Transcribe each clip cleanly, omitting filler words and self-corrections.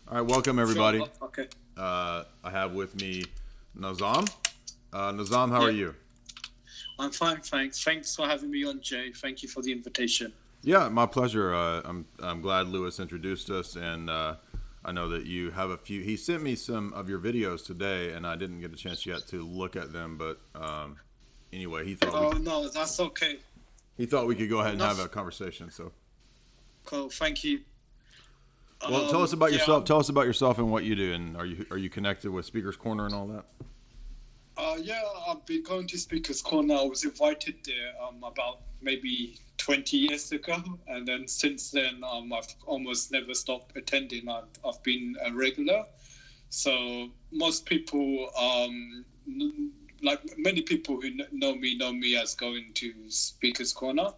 All right, welcome Sure. everybody. Okay. I have with me Nazam. Nazam, how are Yeah, you? I'm fine, thanks. Thanks for having me on, Jay. Thank you for the invitation. Yeah, my pleasure. I'm glad Lewis introduced us, and I know that you have a few. He sent me some of your videos today, and I didn't get a chance yet to look at them. But anyway, Oh no, that's okay. he thought we could go ahead and have a That's conversation. So, cool. Thank you. well, tell us about Yeah. yourself. Tell us about yourself and what you do, and are you connected with Speakers Corner and all that? Yeah. I've been going to Speakers Corner. I was invited there about maybe 20 years ago, and then since then I've almost never stopped attending. I've been a regular. So most people like many people who know me as going to Speakers Corner.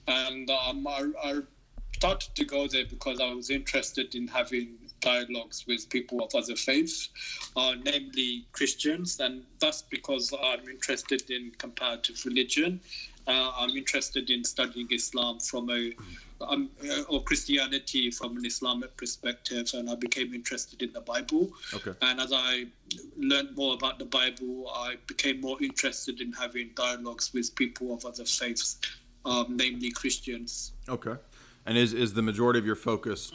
And I started to go there because I was interested in having dialogues with people of other faiths, namely Christians, and that's because I'm interested in comparative religion. I'm interested in studying Islam or Christianity from an Islamic perspective, and I became interested in the Bible. Okay. And as I learned more about the Bible, I became more interested in having dialogues with people of other faiths, namely Christians. Okay. And is the majority of your focus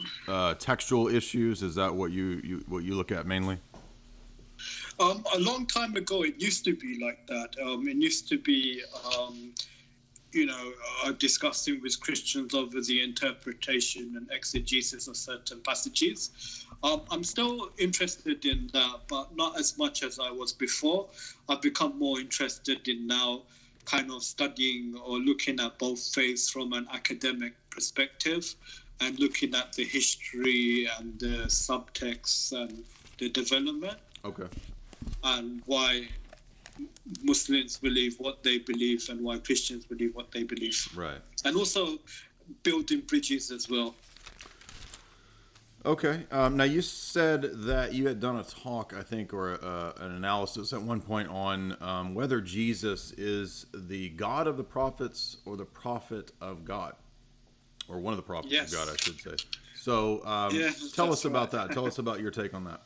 textual issues? Is that what you look at mainly? A long time ago, it used to be like that. It used to be, you know, discussing with Christians over the interpretation and exegesis of certain passages. I'm still interested in that, but not as much as I was before. I've become more interested in now kind of studying or looking at both faiths from an academic perspective and looking at the history and the subtext and the development Okay. and why Muslims believe what they believe and why Christians believe what they believe. Right. And also building bridges as well. Okay. Now you said that you had done a talk, I think, or an analysis at one point on whether Jesus is the God of the prophets or the prophet of God, or one of the prophets of God, I Yes. should say. So Yeah, tell us that's about right. that. Tell us about your take on that.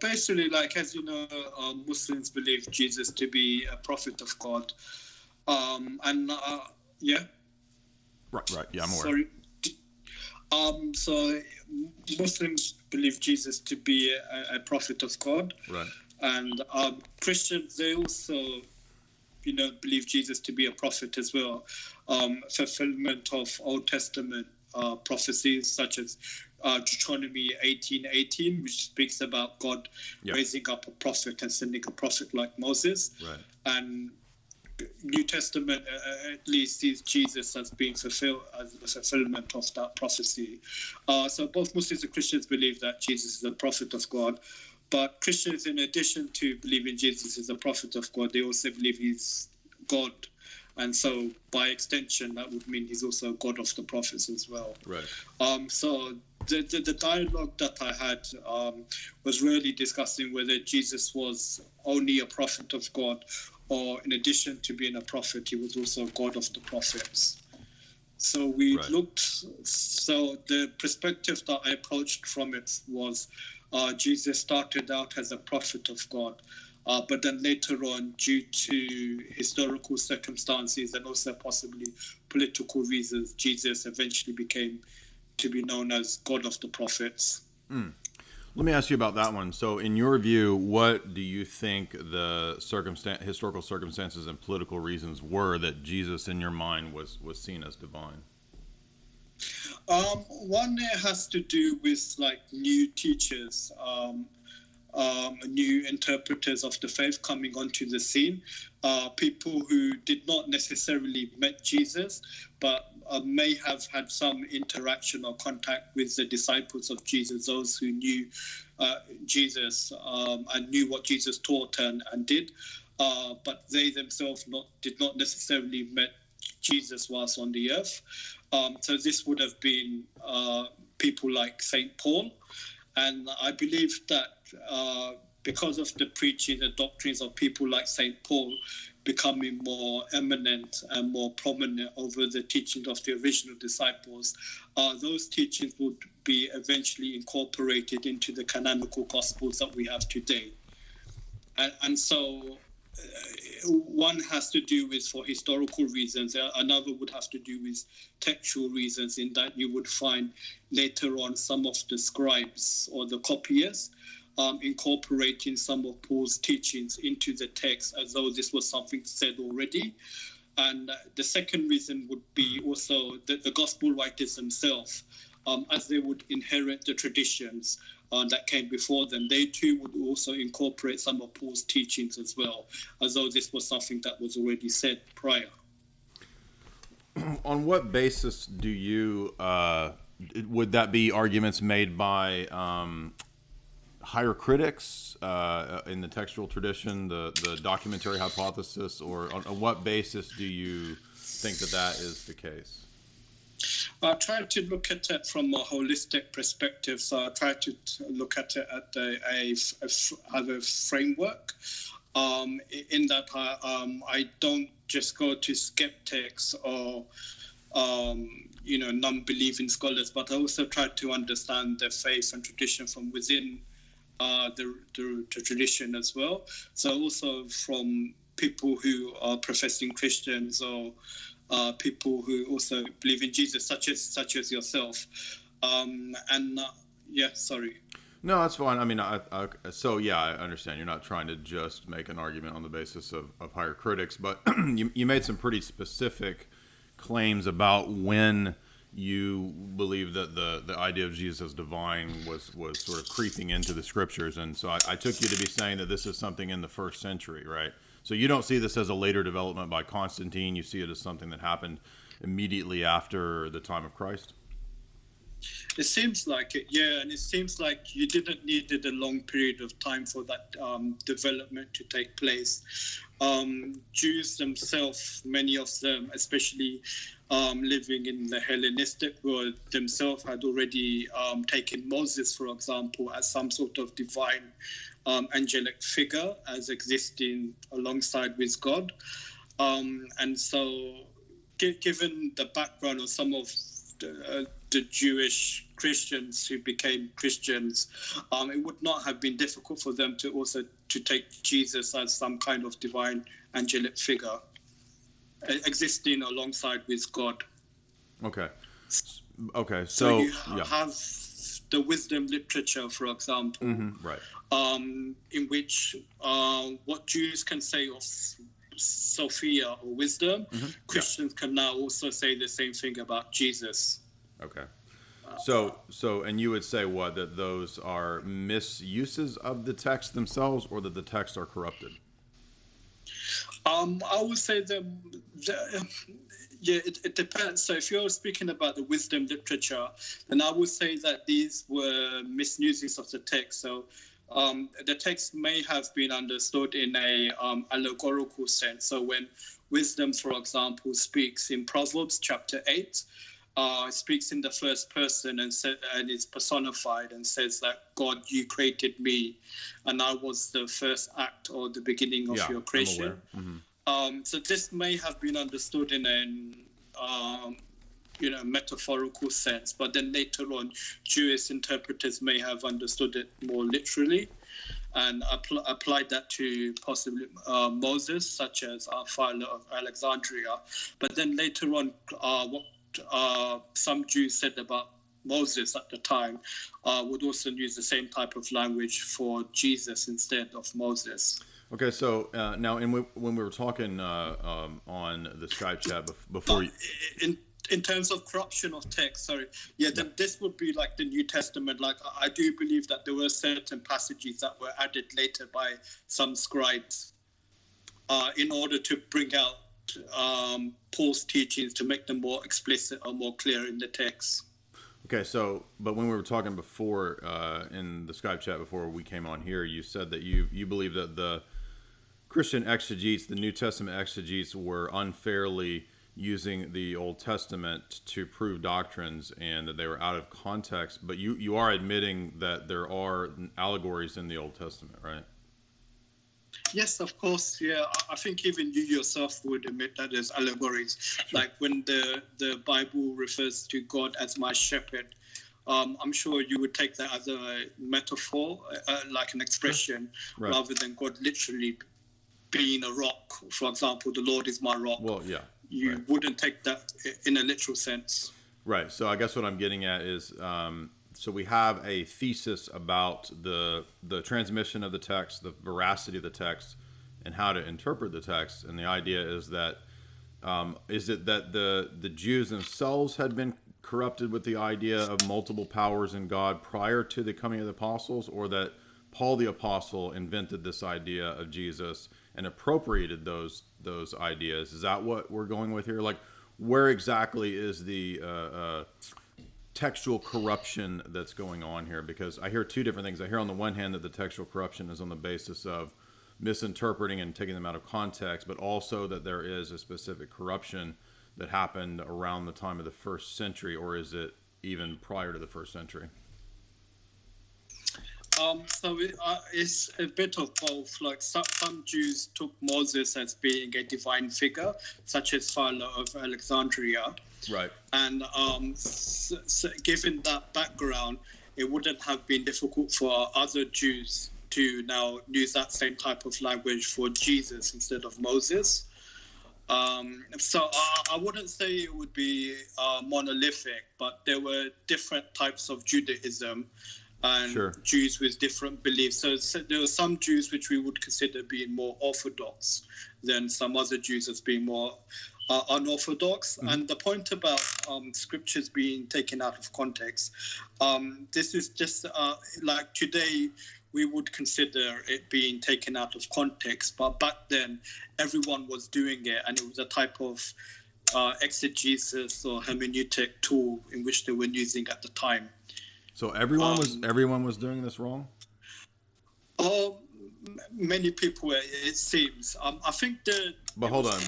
Basically, like as you know, Muslims believe Jesus to be a prophet of God. And yeah, Right. Right. Yeah, I'm aware. sorry. So Muslims believe Jesus to be a prophet of God, Right. and Christians they also believe Jesus to be a prophet as well. Fulfillment of Old Testament prophecies such as Deuteronomy 18:18, which speaks about God Yeah. raising up a prophet and sending a prophet like Moses, Right. and New Testament at least sees Jesus as being fulfilled as the fulfillment of that prophecy. So both Muslims and Christians believe that Jesus is a prophet of God. But Christians, in addition to believing Jesus is a prophet of God, they also believe he's God. And so, by extension, that would mean he's also God of the prophets as well. Right. So, the dialogue that I had was really discussing whether Jesus was only a prophet of God, or in addition to being a prophet, he was also God of the prophets. So we Right. looked. So the perspective that I approached from it was, Jesus started out as a prophet of God, but then later on, due to historical circumstances and also possibly political reasons, Jesus eventually became to be known as God of the prophets. Let me ask you about that one. So, in your view, what do you think the historical circumstances and political reasons were that Jesus, in your mind, was seen as divine? One has to do with like new teachers, new interpreters of the faith coming onto the scene, people who did not necessarily met Jesus, but may have had some interaction or contact with the disciples of Jesus, those who knew Jesus and knew what Jesus taught and did, but they themselves did not necessarily met Jesus whilst on the earth. So this would have been people like Saint Paul, and I believe that because of the preaching, the doctrines of people like Saint Paul, becoming more eminent and more prominent over the teachings of the original disciples, those teachings would be eventually incorporated into the canonical gospels that we have today. And so one has to do with for historical reasons, another would have to do with textual reasons, in that you would find later on some of the scribes or the copyists incorporating some of Paul's teachings into the text as though this was something said already. And the second reason would be also that the gospel writers themselves, as they would inherit the traditions that came before them, they too would also incorporate some of Paul's teachings as well, as though this was something that was already said prior. On what basis do you, would that be arguments made by higher critics in the textual tradition, the documentary hypothesis, or on what basis do you think that is the case? I try to look at it from a holistic perspective. So I try to look at it at a framework. In that I don't just go to skeptics or non-believing scholars, but I also try to understand the faith and tradition from within the tradition as well. So also from people who are professing Christians or people who also believe in Jesus, such as yourself. Sorry. No, that's fine. I mean, I understand. You're not trying to just make an argument on the basis of higher critics, but you made some pretty specific claims about when you believe that the idea of Jesus as divine was sort of creeping into the scriptures. And so I took you to be saying that this is something in the first century, right? So you don't see this as a later development by Constantine. You see it as something that happened immediately after the time of Christ? It seems like it, yeah. And it seems like you didn't need a long period of time for that development to take place. Jews themselves, many of them, especially living in the Hellenistic world, themselves had already taken Moses, for example, as some sort of divine angelic figure as existing alongside with God. And so given the background of some of the Jewish Christians who became Christians, it would not have been difficult for them to also to take Jesus as some kind of divine angelic figure existing alongside with God. Okay. So you have the wisdom literature, for example, right. In which what Jews can say of Sophia or wisdom, Christians can now also say the same thing about Jesus. Okay. So, and you would say what, that those are misuses of the text themselves, or that the texts are corrupted? I would say it depends. So if you're speaking about the wisdom literature, then I would say that these were misuses of the text. So the text may have been understood in a allegorical sense. So when wisdom, for example, speaks in Proverbs chapter 8, speaks in the first person and is personified and says that, God, you created me, and I was the first act or the beginning of your creation. So this may have been understood in a metaphorical sense, but then later on, Jewish interpreters may have understood it more literally and applied that to possibly Moses, such as Philo of Alexandria. But then later on, what some Jews said about Moses at the time would also use the same type of language for Jesus instead of Moses. Okay, so now when we were talking on the Skype chat before, in terms of corruption of text, then this would be like the New Testament. Like, I do believe that there were certain passages that were added later by some scribes in order to bring out Paul's teachings, to make them more explicit or more clear in the text. Okay, so, but when we were talking before in the Skype chat before we came on here, you said that you believe that the Christian exegetes, the New Testament exegetes, were unfairly using the Old Testament to prove doctrines and that they were out of context. But you are admitting that there are allegories in the Old Testament, right? Yes, of course. Yeah, I think even you yourself would admit that there's allegories. Sure. Like when the Bible refers to God as my shepherd, I'm sure you would take that as a metaphor, like an Sure. expression, Right. rather than God literally being a rock. For example, the Lord is my rock. Well, yeah. Right. You wouldn't take that in a literal sense. Right. So I guess what I'm getting at is, so we have a thesis about the transmission of the text, the veracity of the text, and how to interpret the text. And the idea is that is it that the Jews themselves had been corrupted with the idea of multiple powers in God prior to the coming of the apostles, or that Paul the apostle invented this idea of Jesus and appropriated those ideas? Is that what we're going with here? Like, where exactly is the textual corruption that's going on here? Because I hear two different things. I hear on the one hand that the textual corruption is on the basis of misinterpreting and taking them out of context, but also that there is a specific corruption that happened around the time of the first century, or is it even prior to the first century? It's a bit of both. Like some Jews took Moses as being a divine figure, such as Philo of Alexandria. Right. And given that background, it wouldn't have been difficult for other Jews to now use that same type of language for Jesus instead of Moses. I wouldn't say it would be monolithic, but there were different types of Judaism and Sure. Jews with different beliefs. So there are some Jews which we would consider being more orthodox than some other Jews as being more unorthodox. Mm-hmm. And the point about scriptures being taken out of context, this is just like today we would consider it being taken out of context, but back then everyone was doing it, and it was a type of exegesis or hermeneutic tool in which they were using at the time. So everyone was doing this wrong? Many people, it seems. I think But hold on,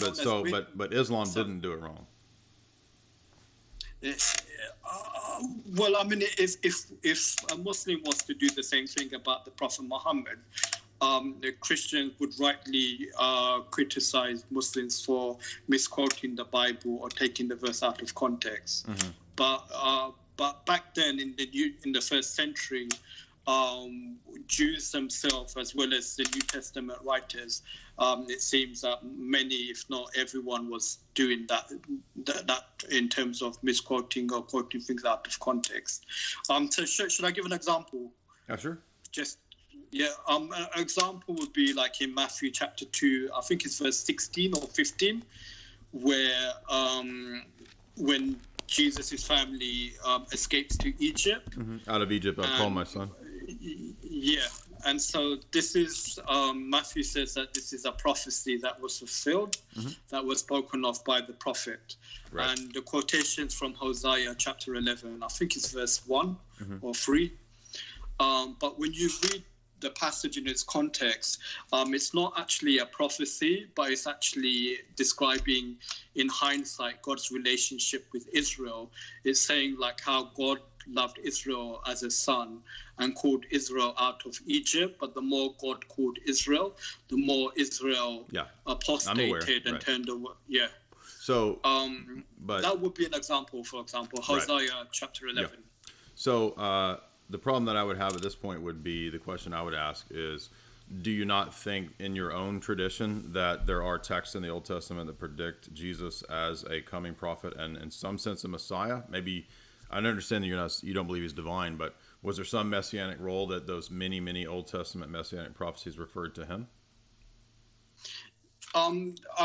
but Islam didn't do it wrong. Well, I mean, if a Muslim was to do the same thing about the Prophet Muhammad, the Christians would rightly criticize Muslims for misquoting the Bible or taking the verse out of context. Mm-hmm. But back then in the first century, Jews themselves, as well as the New Testament writers, it seems that many, if not everyone, was doing that in terms of misquoting or quoting things out of context. So should I give an example? Yeah, sure. An example would be like in Matthew chapter 2, I think it's verse 16 or 15, where when Jesus' family escapes to Egypt. Mm-hmm. Out of Egypt, I'll call my son. Yeah, and so this is, Matthew says that this is a prophecy that was fulfilled, mm-hmm. that was spoken of by the prophet. Right. And the quotations from Hosea chapter 11, I think it's verse 1 mm-hmm. or 3. But when you read the passage in its context, it's not actually a prophecy, but it's actually describing in hindsight God's relationship with Israel. It's saying like how God loved Israel as a son and called Israel out of Egypt, but the more God called Israel, the more Israel apostated and turned away. Yeah. So, but that would be an example. For example, Hosea chapter 11. Yeah. So the problem that I would have at this point would be, the question I would ask is, do you not think in your own tradition that there are texts in the Old Testament that predict Jesus as a coming prophet and in some sense a Messiah? Maybe, I understand that you don't believe he's divine, but was there some messianic role that those many Old Testament messianic prophecies referred to him? I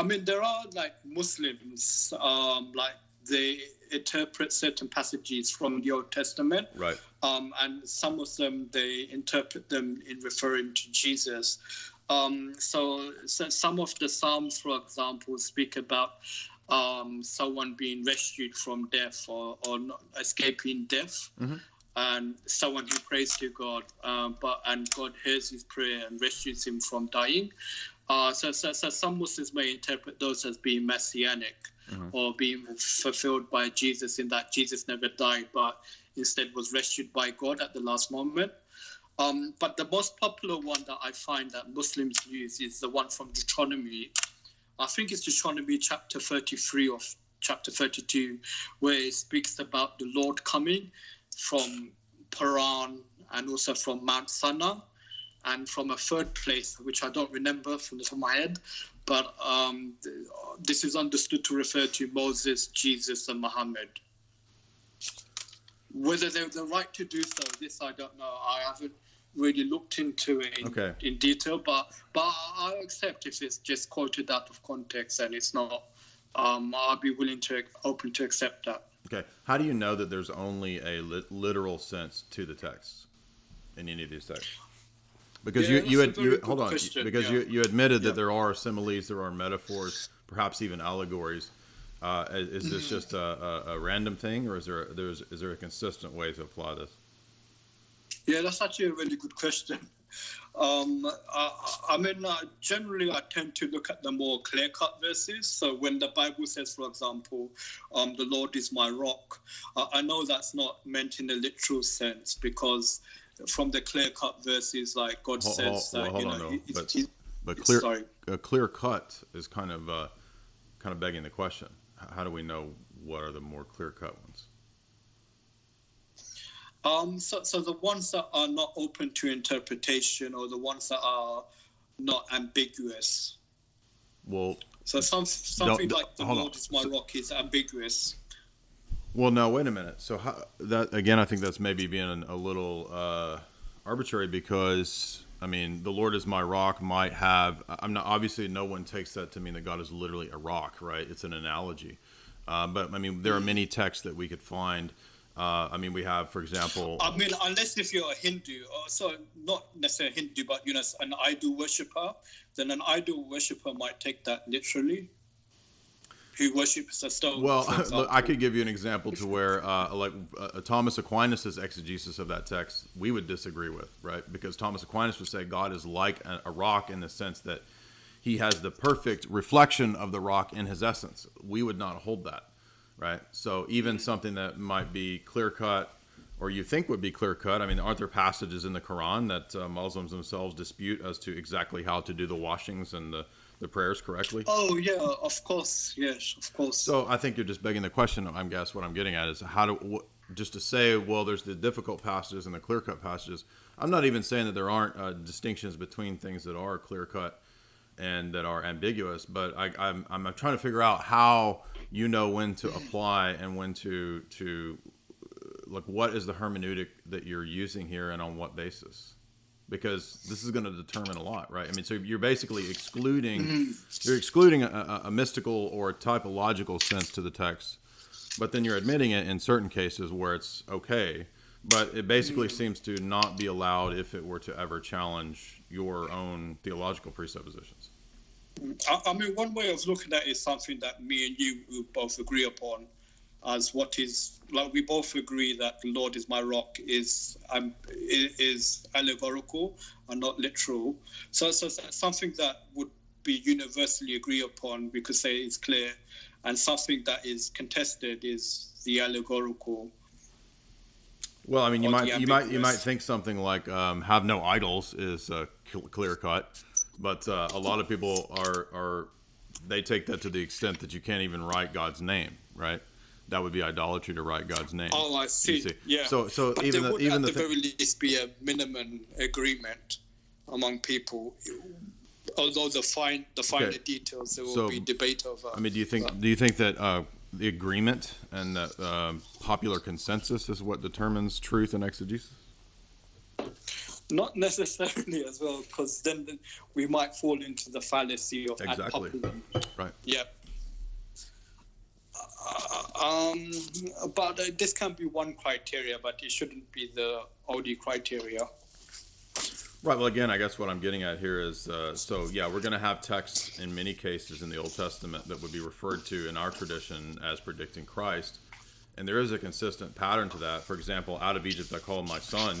mean, there are like Muslims, like they interpret certain passages from the Old Testament, right? And some of them they interpret them in referring to Jesus. So some of the Psalms, for example, speak about someone being rescued from death or not escaping death. Mm-hmm. And someone who prays to God, and God hears his prayer and rescues him from dying. So some Muslims may interpret those as being messianic, mm-hmm. or being fulfilled by Jesus, in that Jesus never died, but instead was rescued by God at the last moment. But the most popular one that I find that Muslims use is the one from Deuteronomy. I think it's Deuteronomy chapter 33 or chapter 32, where it speaks about the Lord coming from Paran and also from Mount Sinai and from a third place, which I don't remember from the top of my head. But this is understood to refer to Moses, Jesus, and Muhammad. Whether they have the right to do so, this I don't know. I haven't really looked into it in detail, but I accept if it's just quoted out of context and it's not. I'll be open to accept that. Okay. How do you know that there's only a literal sense to the text in any of these texts? Because you hold on, because you admitted that there are similes, there are metaphors, perhaps even allegories. Is this just a random thing, or is there a consistent way to apply this? Yeah, that's actually a really good question. Generally, I tend to look at the more clear-cut verses. So when the Bible says, for example, the Lord is my rock, I know that's not meant in a literal sense, because from the clear-cut verses, like God says that, a clear cut is kind of begging the question. How do we know what are the more clear-cut ones? So the ones that are not open to interpretation, or the ones that are not ambiguous. Well, so something like the Lord is my rock is ambiguous. Well, no, wait a minute. So that again, I think that's maybe being a little arbitrary, because I mean, the Lord is my rock might have. I'm not, obviously, no one takes that to mean that God is literally a rock, right? It's an analogy. But I mean, there are many texts that we could find. We have, for example. Unless if you're a Hindu, so not necessarily a Hindu, but an idol worshipper, then an idol worshipper might take that literally. Who worships a stone. Well, look, I could give you an example to where, Thomas Aquinas' exegesis of that text, we would disagree with, right? Because Thomas Aquinas would say God is like a rock in the sense that he has the perfect reflection of the rock in his essence. We would not hold that. Right. So even something that might be clear cut, or you think would be clear cut. I mean, aren't there passages in the Quran that Muslims themselves dispute as to exactly how to do the washings and the prayers correctly? Oh, yeah, of course. Yes, of course. So I think you're just begging the question. I guess what I'm getting at is just to say, well, there's the difficult passages and the clear cut passages. I'm not even saying that there aren't distinctions between things that are clear cut and that are ambiguous, but I'm trying to figure out how you know when to apply and when to like, what is the hermeneutic that you're using here and on what basis? Because this is going to determine a lot, right? I mean, so you're basically excluding a mystical or a typological sense to the text, but then you're admitting it in certain cases where it's okay, but it basically seems to not be allowed if it were to ever challenge your own theological presuppositions. I mean, one way of looking at it is something that me and you both agree upon, as what is, like, we both agree that the Lord is my rock is allegorical and not literal. So something that would be universally agreed upon, we could say is clear, and something that is contested is the allegorical. Well, I mean, you might think something like have no idols is clear cut, but a lot of people they take that to the extent that you can't even write God's name, right? That would be idolatry to write God's name. Oh, I see. Yeah. So but even there would at the very least be a minimum agreement among people. Although the finer details, there will be debate over. I mean, do you think that the agreement and that popular consensus is what determines truth and exegesis? Not necessarily as well, because then we might fall into the fallacy of ad populum. Right. Yeah. But this can be one criteria, but it shouldn't be the only criteria. Right. Well, again, I guess what I'm getting at here is, we're going to have texts in many cases in the Old Testament that would be referred to in our tradition as predicting Christ. And there is a consistent pattern to that. For example, out of Egypt I called my son.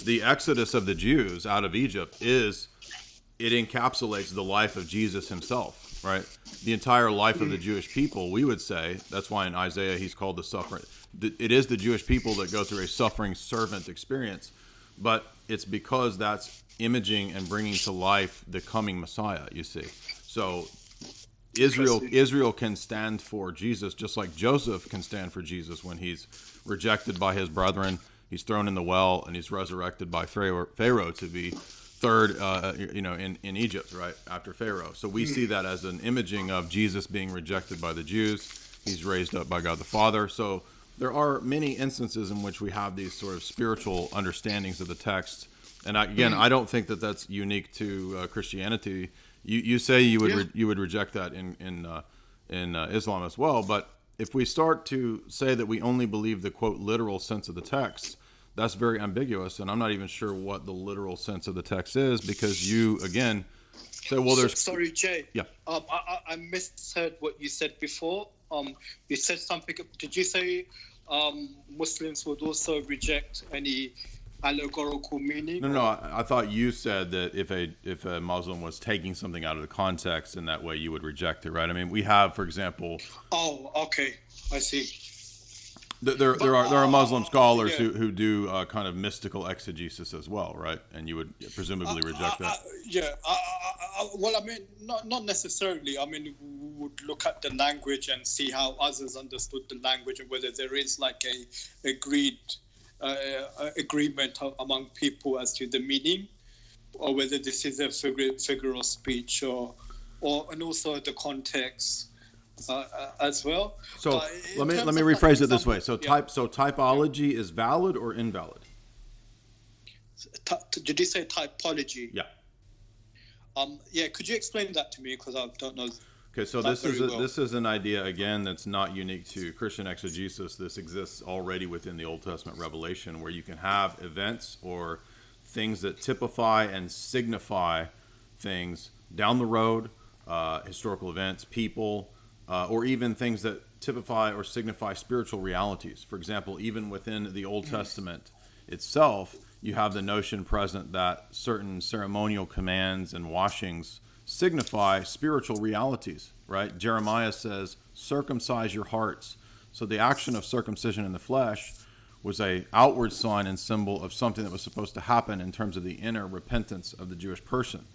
The exodus of the Jews out of Egypt it encapsulates the life of Jesus himself, right? The entire life of the Jewish people, we would say. That's why in Isaiah he's called the suffering. It is the Jewish people that go through a suffering servant experience. But it's because that's imaging and bringing to life the coming Messiah, you see. So Israel can stand for Jesus, just like Joseph can stand for Jesus when he's rejected by his brethren. He's thrown in the well, and he's resurrected by Pharaoh to be third, in Egypt, right after Pharaoh. So we see that as an imaging of Jesus being rejected by the Jews. He's raised up by God the Father. So there are many instances in which we have these sort of spiritual understandings of the text. And I don't think that that's unique to Christianity. You say you would reject that in Islam as well, but if we start to say that we only believe the quote literal sense of the text, that's very ambiguous, and I'm not even sure what the literal sense of the text is, because you again say, well, there's sorry, Jay. Yeah. I misheard what you said before. You said something. Did you say Muslims would also reject any allegorical meaning? No. I thought you said that if a Muslim was taking something out of the context in that way, you would reject it, right? I mean, we have, for example. Oh, okay, I see. There are Muslim scholars who do kind of mystical exegesis as well, right? And you would presumably reject that. Well, I mean, not necessarily. I mean, we would look at the language and see how others understood the language, and whether there is like a agreement among people as to the meaning, or whether this is a figure of speech, and also the context. As well. So let me rephrase it this way. So typology is valid or invalid? Did you say typology? Yeah. Could you explain that to me, because I don't know. Okay, so this is an idea again that's not unique to Christian exegesis. This exists already within the Old Testament revelation, where you can have events or things that typify and signify things down the road, historical events, people. Or even things that typify or signify spiritual realities. For example, even within the Old Testament itself, you have the notion present that certain ceremonial commands and washings signify spiritual realities, right? Jeremiah says, circumcise your hearts. So the action of circumcision in the flesh was a outward sign and symbol of something that was supposed to happen in terms of the inner repentance of the Jewish person.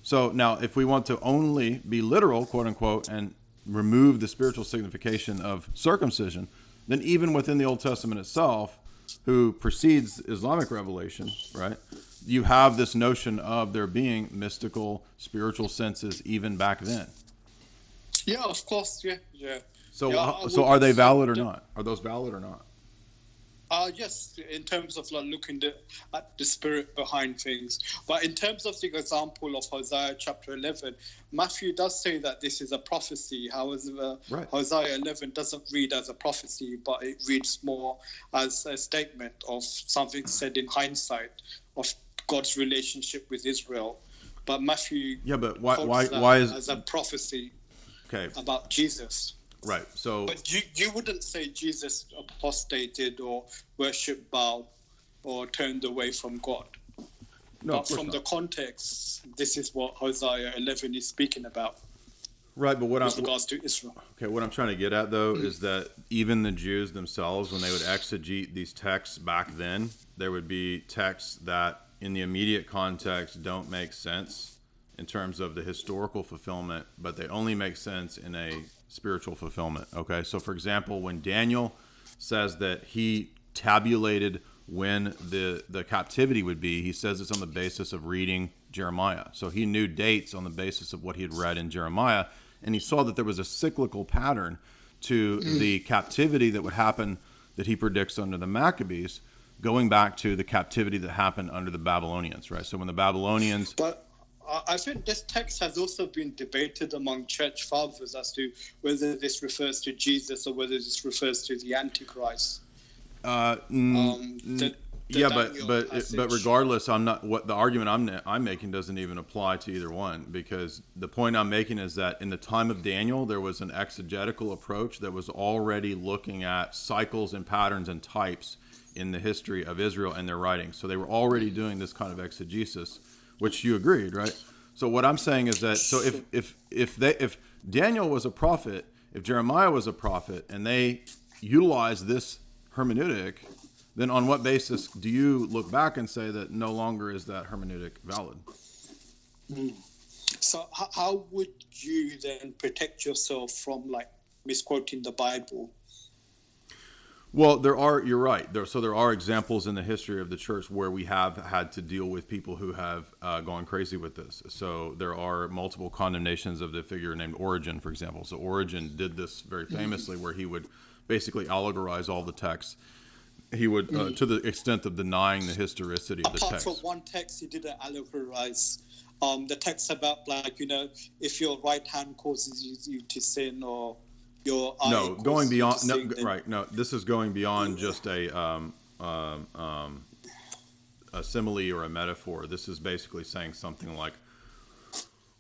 So now, if we want to only be literal, quote unquote, and remove the spiritual signification of circumcision, then even within the Old Testament itself, who precedes Islamic revelation, right, you have this notion of there being mystical, spiritual senses even back then. Yeah, of course, yeah. So are they valid or not? Are those valid or not? Yes, in terms of like looking at the spirit behind things. But in terms of the example of Hosea chapter 11, Matthew does say that this is a prophecy. However, right. Hosea 11 doesn't read as a prophecy, but it reads more as a statement of something said in hindsight of God's relationship with Israel. But Matthew why is as a prophecy about Jesus. Right. So, but you wouldn't say Jesus apostated or worshipped Baal or turned away from God. No, but from the context, this is what Hosea 11 is speaking about. Right, but with regards to Israel. Okay, what I'm trying to get at though is that even the Jews themselves, when they would exegete these texts back then, there would be texts that in the immediate context don't make sense in terms of the historical fulfillment, but they only make sense in a spiritual fulfillment. Okay, so for example, when Daniel says that he tabulated when the captivity would be, he says it's on the basis of reading Jeremiah. So he knew dates on the basis of what he had read in Jeremiah, and he saw that there was a cyclical pattern to the captivity that would happen that he predicts under the Maccabees, going back to the captivity that happened under the Babylonians, right? So when the Babylonians... I think this text has also been debated among church fathers as to whether this refers to Jesus or whether this refers to the Antichrist. But regardless, I'm not. What the argument I'm making doesn't even apply to either one, because the point I'm making is that in the time of Daniel, there was an exegetical approach that was already looking at cycles and patterns and types in the history of Israel and their writings. So they were already doing this kind of exegesis, which you agreed, right? So what I'm saying is that if Daniel was a prophet, if Jeremiah was a prophet, and they utilized this hermeneutic, then on what basis do you look back and say that no longer is that hermeneutic valid? So how would you then protect yourself from like misquoting the Bible? Well, you're right. There are examples in the history of the church where we have had to deal with people who have gone crazy with this. So there are multiple condemnations of the figure named Origen, for example. So Origen did this very famously, where he would basically allegorize all the texts. He would, to the extent of denying the historicity of the text. Apart from one text, he didn't allegorize. The text about, like, if your right hand causes you to sin, or your eye no, going beyond. No, sin, right. No, this is going beyond just a simile or a metaphor. This is basically saying something like,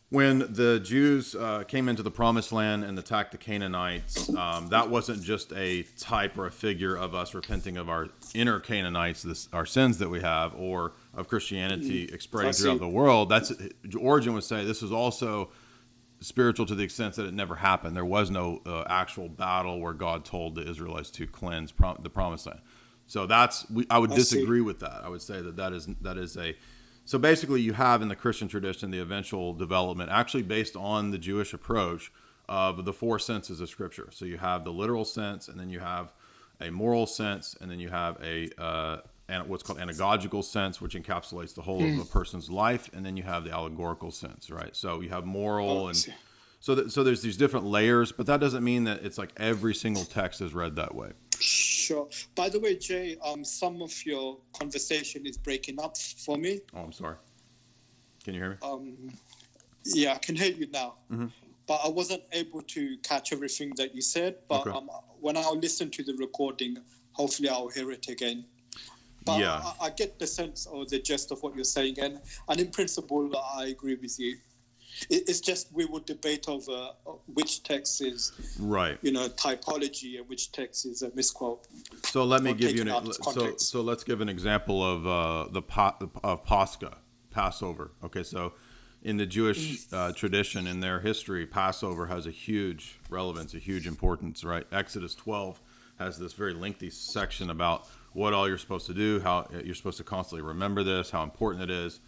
when the Jews came into the Promised Land and attacked the Canaanites, that wasn't just a type or a figure of us repenting of our inner Canaanites, our sins that we have, or of Christianity spreading throughout the world. Origen would say this is also spiritual to the extent that it never happened. There was no actual battle where God told the Israelites to cleanse the Promised Land. So I would disagree with that. I would say that is a. So basically, you have in the Christian tradition the eventual development, actually based on the Jewish approach, of the four senses of Scripture. So you have the literal sense, and then you have a moral sense, and then you have what's called anagogical sense, which encapsulates the whole of a person's life, and then you have the allegorical sense, right? So you have moral, and so there's these different layers, but that doesn't mean that it's like every single text is read that way. Sure. By the way, Jay, some of your conversation is breaking up for me. Oh, I'm sorry. Can you hear me? Yeah, I can hear you now. Mm-hmm. But I wasn't able to catch everything that you said. But when I listen to the recording, hopefully I'll hear it again. But yeah. I get the sense or the gist of what you're saying. And in principle, I agree with you. It's just we would debate over which text is right, typology, and which text is a misquote. So let me give you so let's give an example of of Passover. Okay, so in the Jewish tradition, in their history, Passover has a huge relevance, a huge importance. Right, Exodus 12 has this very lengthy section about what all you're supposed to do, how you're supposed to constantly remember this, how important it is.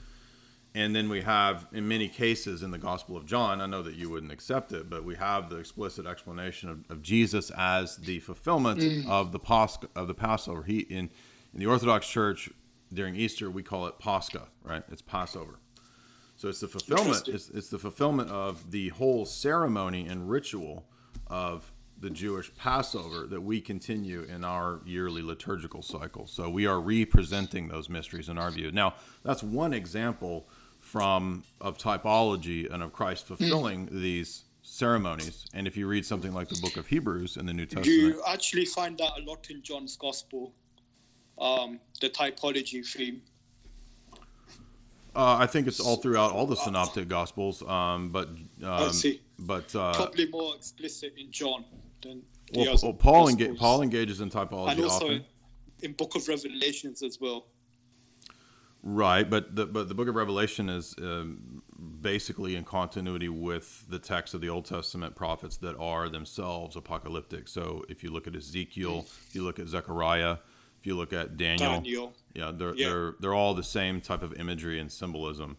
And then we have, in many cases in the Gospel of John, I know that you wouldn't accept it, but we have the explicit explanation of Jesus as the fulfillment of the Passover. In the Orthodox Church, during Easter, we call it Pascha, right? It's Passover. So it's the fulfillment. It's the fulfillment of the whole ceremony and ritual of the Jewish Passover that we continue in our yearly liturgical cycle. So we are representing those mysteries in our view. Now, that's one example of typology and of Christ fulfilling these ceremonies. And if you read something like the book of Hebrews in the New Testament, you actually find that a lot in John's Gospel, the typology theme. I think it's all throughout all the synoptic Gospels, but I see. But probably more explicit in John than the other Paul engages in typology and also often. In Book of Revelations as well. Right, but the Book of Revelation is basically in continuity with the text of the Old Testament prophets that are themselves apocalyptic. So if you look at Ezekiel, if you look at Zechariah, if you look at Daniel, they're all the same type of imagery and symbolism.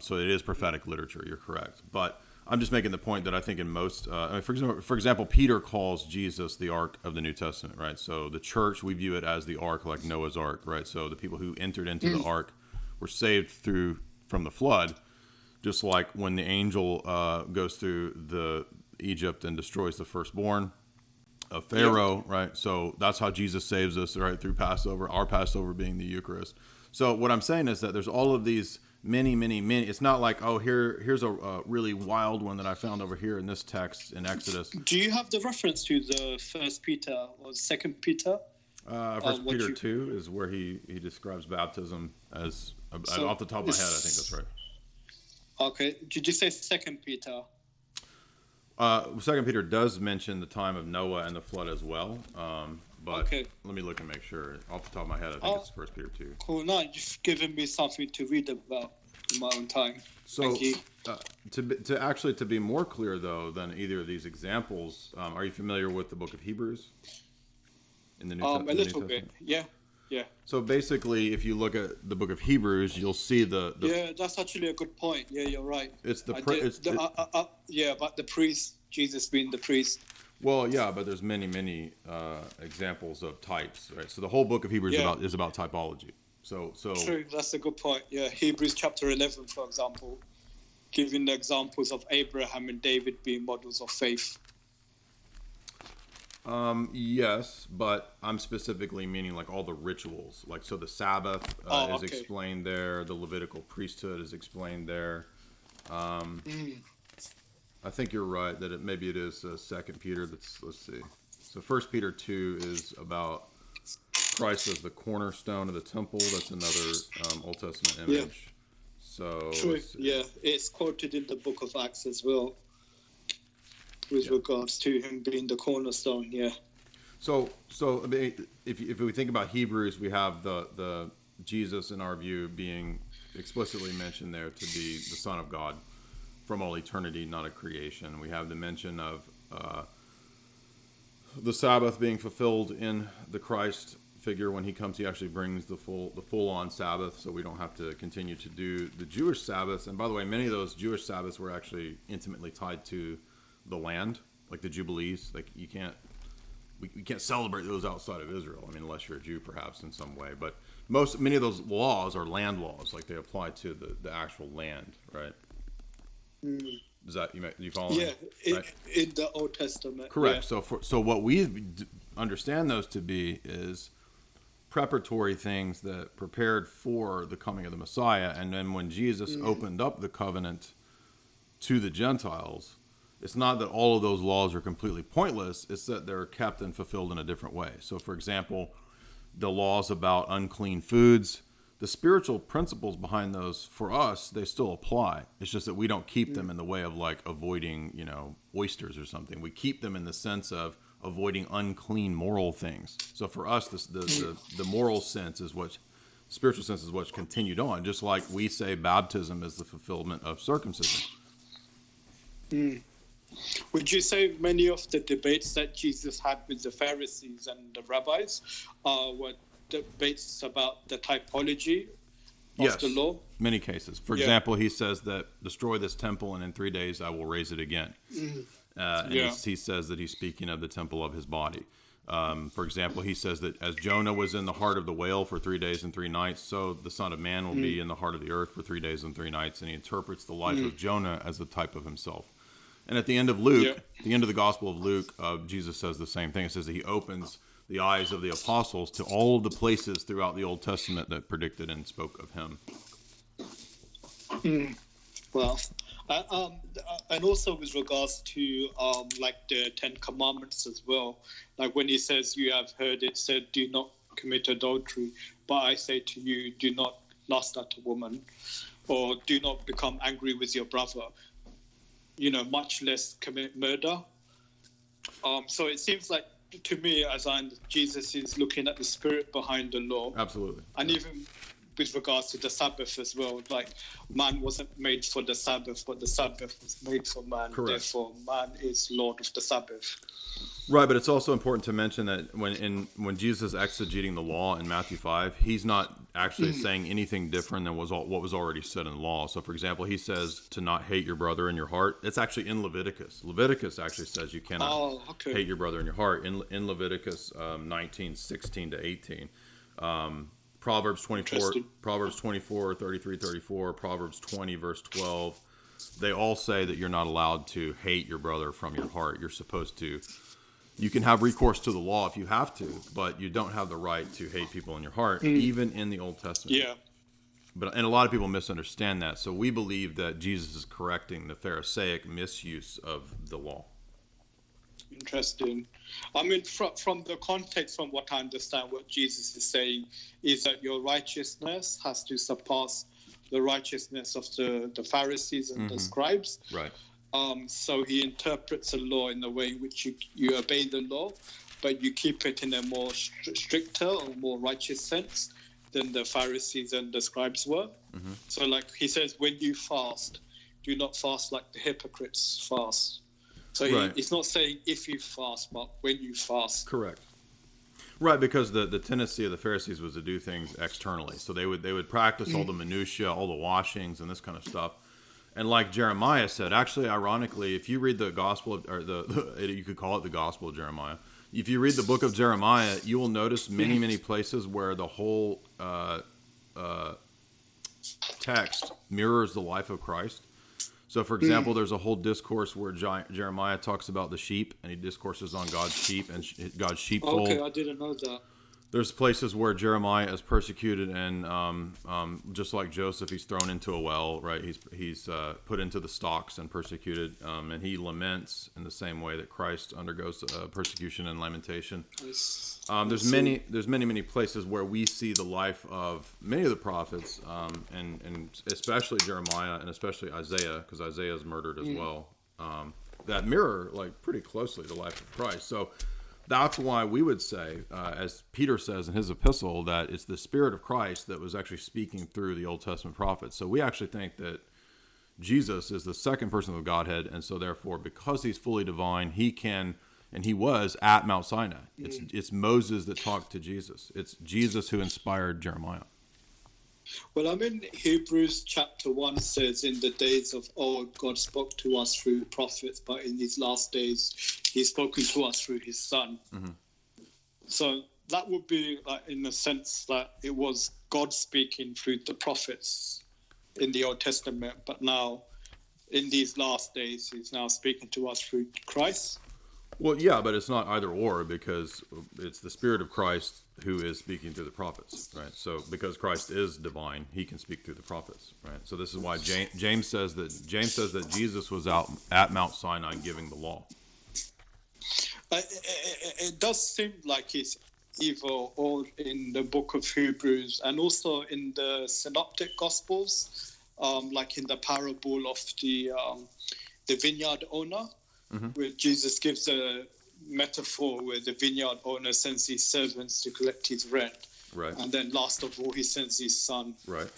So it is prophetic literature. You're correct, but I'm just making the point that I think in most, for example, Peter calls Jesus the Ark of the New Testament, right? So the church, we view it as the Ark, like Noah's Ark, right? So the people who entered into the Ark were saved from the flood, just like when the angel goes through Egypt and destroys the firstborn of Pharaoh, right? So that's how Jesus saves us, right? Through Passover, our Passover being the Eucharist. So what I'm saying is that there's all of these many. It's not like, here's a really wild one that I found over here in this text in Exodus. Do you have the reference to the First Peter or Second Peter? First Peter 2 is where he describes baptism as off the top of my head. I think that's right. Okay. Did you say Second Peter? Second Peter does mention the time of Noah and the flood as well. But let me look and make sure. Off the top of my head, I think it's First Peter 2. Cool. No, you've given me something to read about in my own time. So, thank you. To be more clear though than either of these examples, are you familiar with the book of Hebrews in the New Testament? A little bit, yeah. Yeah. So basically, if you look at the book of Hebrews, you'll see Yeah, that's actually a good point. Yeah, you're right. it's the I pre- did. it's it, Yeah, but the priest, Jesus being the priest. well, yeah, but there's many examples of types, right? So the whole book of Hebrews Yeah, is about typology. So true. That's a good point. Yeah, Hebrews chapter 11, for example, giving the examples of Abraham and David being models of faith. yes, but I'm specifically meaning like all the rituals, like so the Sabbath is Okay. explained there, the Levitical priesthood is explained there. I think you're right that maybe it is Second Peter. Let's see. So First Peter 2 is about Christ as the cornerstone of the temple. That's another Old Testament Yeah, image. So true. let's see. Yeah, it's quoted in the book of Acts as well, with Yeah. regards to him being the cornerstone. Yeah. So I mean, if we think about Hebrews, we have the Jesus in our view being explicitly mentioned there to be the Son of God from all eternity, not a creation. We have the mention of the Sabbath being fulfilled in the Christ figure when he comes. He actually brings the full on Sabbath, so we don't have to continue to do the Jewish Sabbaths. And by the way, many of those Jewish Sabbaths were actually intimately tied to the land, like the Jubilees. Like you can't. We can't celebrate those outside of Israel. I mean, unless you're a Jew, perhaps in some way. But many of those laws are land laws, like they apply to the actual land, right? Does that you follow Yeah, me? Right? in the Old Testament. Correct. Yeah. So what we understand those to be is preparatory things that prepared for the coming of the Messiah, and then when Jesus opened up the covenant to the Gentiles, it's not that all of those laws are completely pointless, it's that they're kept and fulfilled in a different way. So for example, the laws about unclean foods, the spiritual principles behind those for us, they still apply. It's just that we don't keep them in the way of like avoiding, oysters or something. We keep them in the sense of avoiding unclean moral things. So for us, the moral sense is what spiritual sense is what's continued on, just like we say baptism is the fulfillment of circumcision. Would you say many of the debates that Jesus had with the Pharisees and the rabbis were debates about the typology of the law? Many cases. For example, he says that destroy this temple and in 3 days I will raise it again. And he says that he's speaking of the temple of his body. For example, he says that as Jonah was in the heart of the whale for 3 days and 3 nights, so the Son of Man will be in the heart of the earth for 3 days and 3 nights. And he interprets the life of Jonah as a type of himself. And at the end of Luke, the end of the Gospel of Luke, Jesus says the same thing. It says that he opens the eyes of the apostles to all of the places throughout the Old Testament that predicted and spoke of him. Well, and also with regards to like the 10 Commandments as well, like when he says, you have heard it said, do not commit adultery, but I say to you, do not lust at a woman, or do not become angry with your brother, much less commit murder. So it seems like, to me, Jesus is looking at the spirit behind the law. Absolutely. And even with regards to the Sabbath as well, like man wasn't made for the Sabbath, but the Sabbath was made for man. Correct. Therefore, man is Lord of the Sabbath. Right, but it's also important to mention that when Jesus is exegeting the law in Matthew 5, he's not actually saying anything different than what was already said in the law. So, for example, he says to not hate your brother in your heart. It's actually in Leviticus. Leviticus actually says you cannot hate your brother in your heart. In Leviticus 19, 16 to 18. Proverbs 24, 33, 34, Proverbs 20, verse 12. They all say that you're not allowed to hate your brother from your heart. You're supposed to. You can have recourse to the law if you have to, but you don't have the right to hate people in your heart, even in the Old Testament. Yeah. And a lot of people misunderstand that. So we believe that Jesus is correcting the Pharisaic misuse of the law. Interesting. I mean, from the context, from what I understand, what Jesus is saying is that your righteousness has to surpass the righteousness of the Pharisees and the scribes. Right. So he interprets the law in the way in which you obey the law, but you keep it in a more stricter or more righteous sense than the Pharisees and the scribes were. So like he says, when you fast, do not fast like the hypocrites fast. So he's not saying if you fast, but when you fast. Correct. Right, because the tendency of the Pharisees was to do things externally. So they would practice all the minutiae, all the washings, and this kind of stuff. And like Jeremiah said, actually, ironically, if you read the Gospel of, or you could call it the Gospel of Jeremiah. If you read the book of Jeremiah, you will notice many places where the whole text mirrors the life of Christ. So, for example, there's a whole discourse where Jeremiah talks about the sheep, and he discourses on God's sheep and God's sheepfold. Okay, I didn't know that. There's places where Jeremiah is persecuted, and just like Joseph, he's thrown into a well, right? He's put into the stocks and persecuted, and he laments in the same way that Christ undergoes persecution and lamentation. There's many places where we see the life of many of the prophets, and especially Jeremiah and especially Isaiah, because Isaiah is murdered as well. That mirror like pretty closely the life of Christ. So. That's why we would say, as Peter says in his epistle, that it's the Spirit of Christ that was actually speaking through the Old Testament prophets. So we actually think that Jesus is the second person of the Godhead, and so therefore, because he's fully divine, he can, and he was at Mount Sinai. It's Moses that talked to Jesus. It's Jesus who inspired Jeremiah. Well, I mean, Hebrews chapter 1 says, in the days of old, God spoke to us through prophets, but in these last days, he's spoken to us through his Son. Mm-hmm. So that would be, like, in the sense that it was God speaking through the prophets in the Old Testament, but now, in these last days, he's now speaking to us through Christ. Well, yeah, but it's not either or, because it's the Spirit of Christ who is speaking through the prophets, right? So because Christ is divine, he can speak through the prophets, right? So this is why James says that Jesus was out at Mount Sinai giving the law. It does seem like it's either or in the book of Hebrews and also in the Synoptic Gospels, like in the parable of the vineyard owner. Mm-hmm. Where Jesus gives a metaphor where the vineyard owner sends his servants to collect his rent. Right. And then last of all, he sends his son. Right.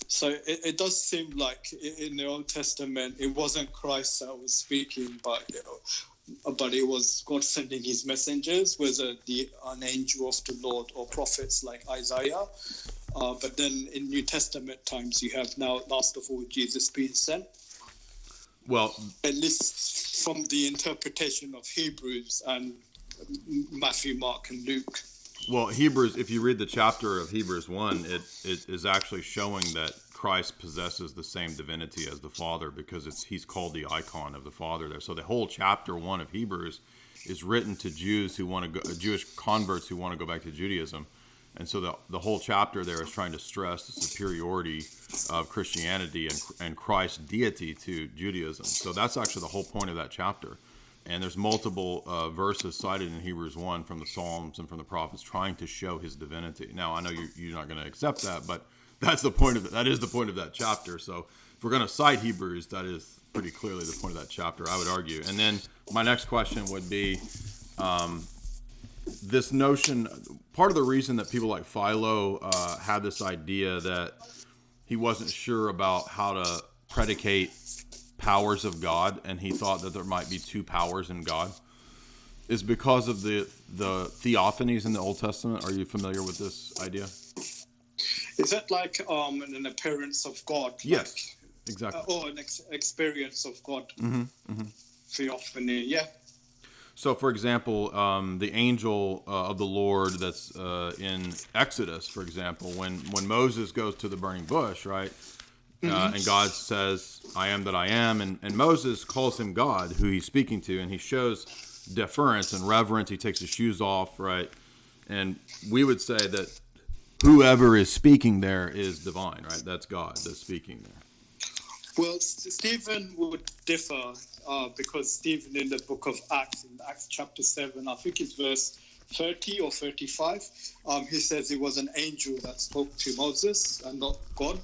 So it does seem like in the Old Testament, it wasn't Christ that was speaking, but it was God sending his messengers, whether an angel of the Lord or prophets like Isaiah. But then in New Testament times, you have now, last of all, Jesus being sent. Well, at least from the interpretation of Hebrews and Matthew, Mark, and Luke. Well, Hebrews, if you read the chapter of Hebrews 1, it is actually showing that Christ possesses the same divinity as the Father, because he's called the icon of the Father there. So the whole chapter 1 of Hebrews is written to Jews who want to go, Jewish converts who want to go back to Judaism. And so the whole chapter there is trying to stress the superiority of Christianity and Christ's deity to Judaism. So that's actually the whole point of that chapter. And there's multiple verses cited in Hebrews 1 from the Psalms and from the prophets trying to show his divinity. Now, I know you're not going to accept that, but that's the point of it. That is the point of that chapter. So if we're going to cite Hebrews, that is pretty clearly the point of that chapter, I would argue. And then my next question would be, this notion, part of the reason that people like Philo had this idea that he wasn't sure about how to predicate powers of God, and he thought that there might be two powers in God, is because of the theophanies in the Old Testament. Are you familiar with this idea? Is that like an appearance of God? Yes, exactly. Or an experience of God. Mm-hmm, mm-hmm. Theophany, yeah. So, for example, the angel of the Lord that's in Exodus, for example, when Moses goes to the burning bush, right? Mm-hmm. And God says, I am that I am. And Moses calls him God, who he's speaking to, and he shows deference and reverence. He takes his shoes off, right? And we would say that whoever is speaking there is divine, right? That's God that's speaking there. Well, Stephen would differ because Stephen in the book of Acts, in Acts chapter 7, I think it's verse 30 or 35, he says it was an angel that spoke to Moses and not God.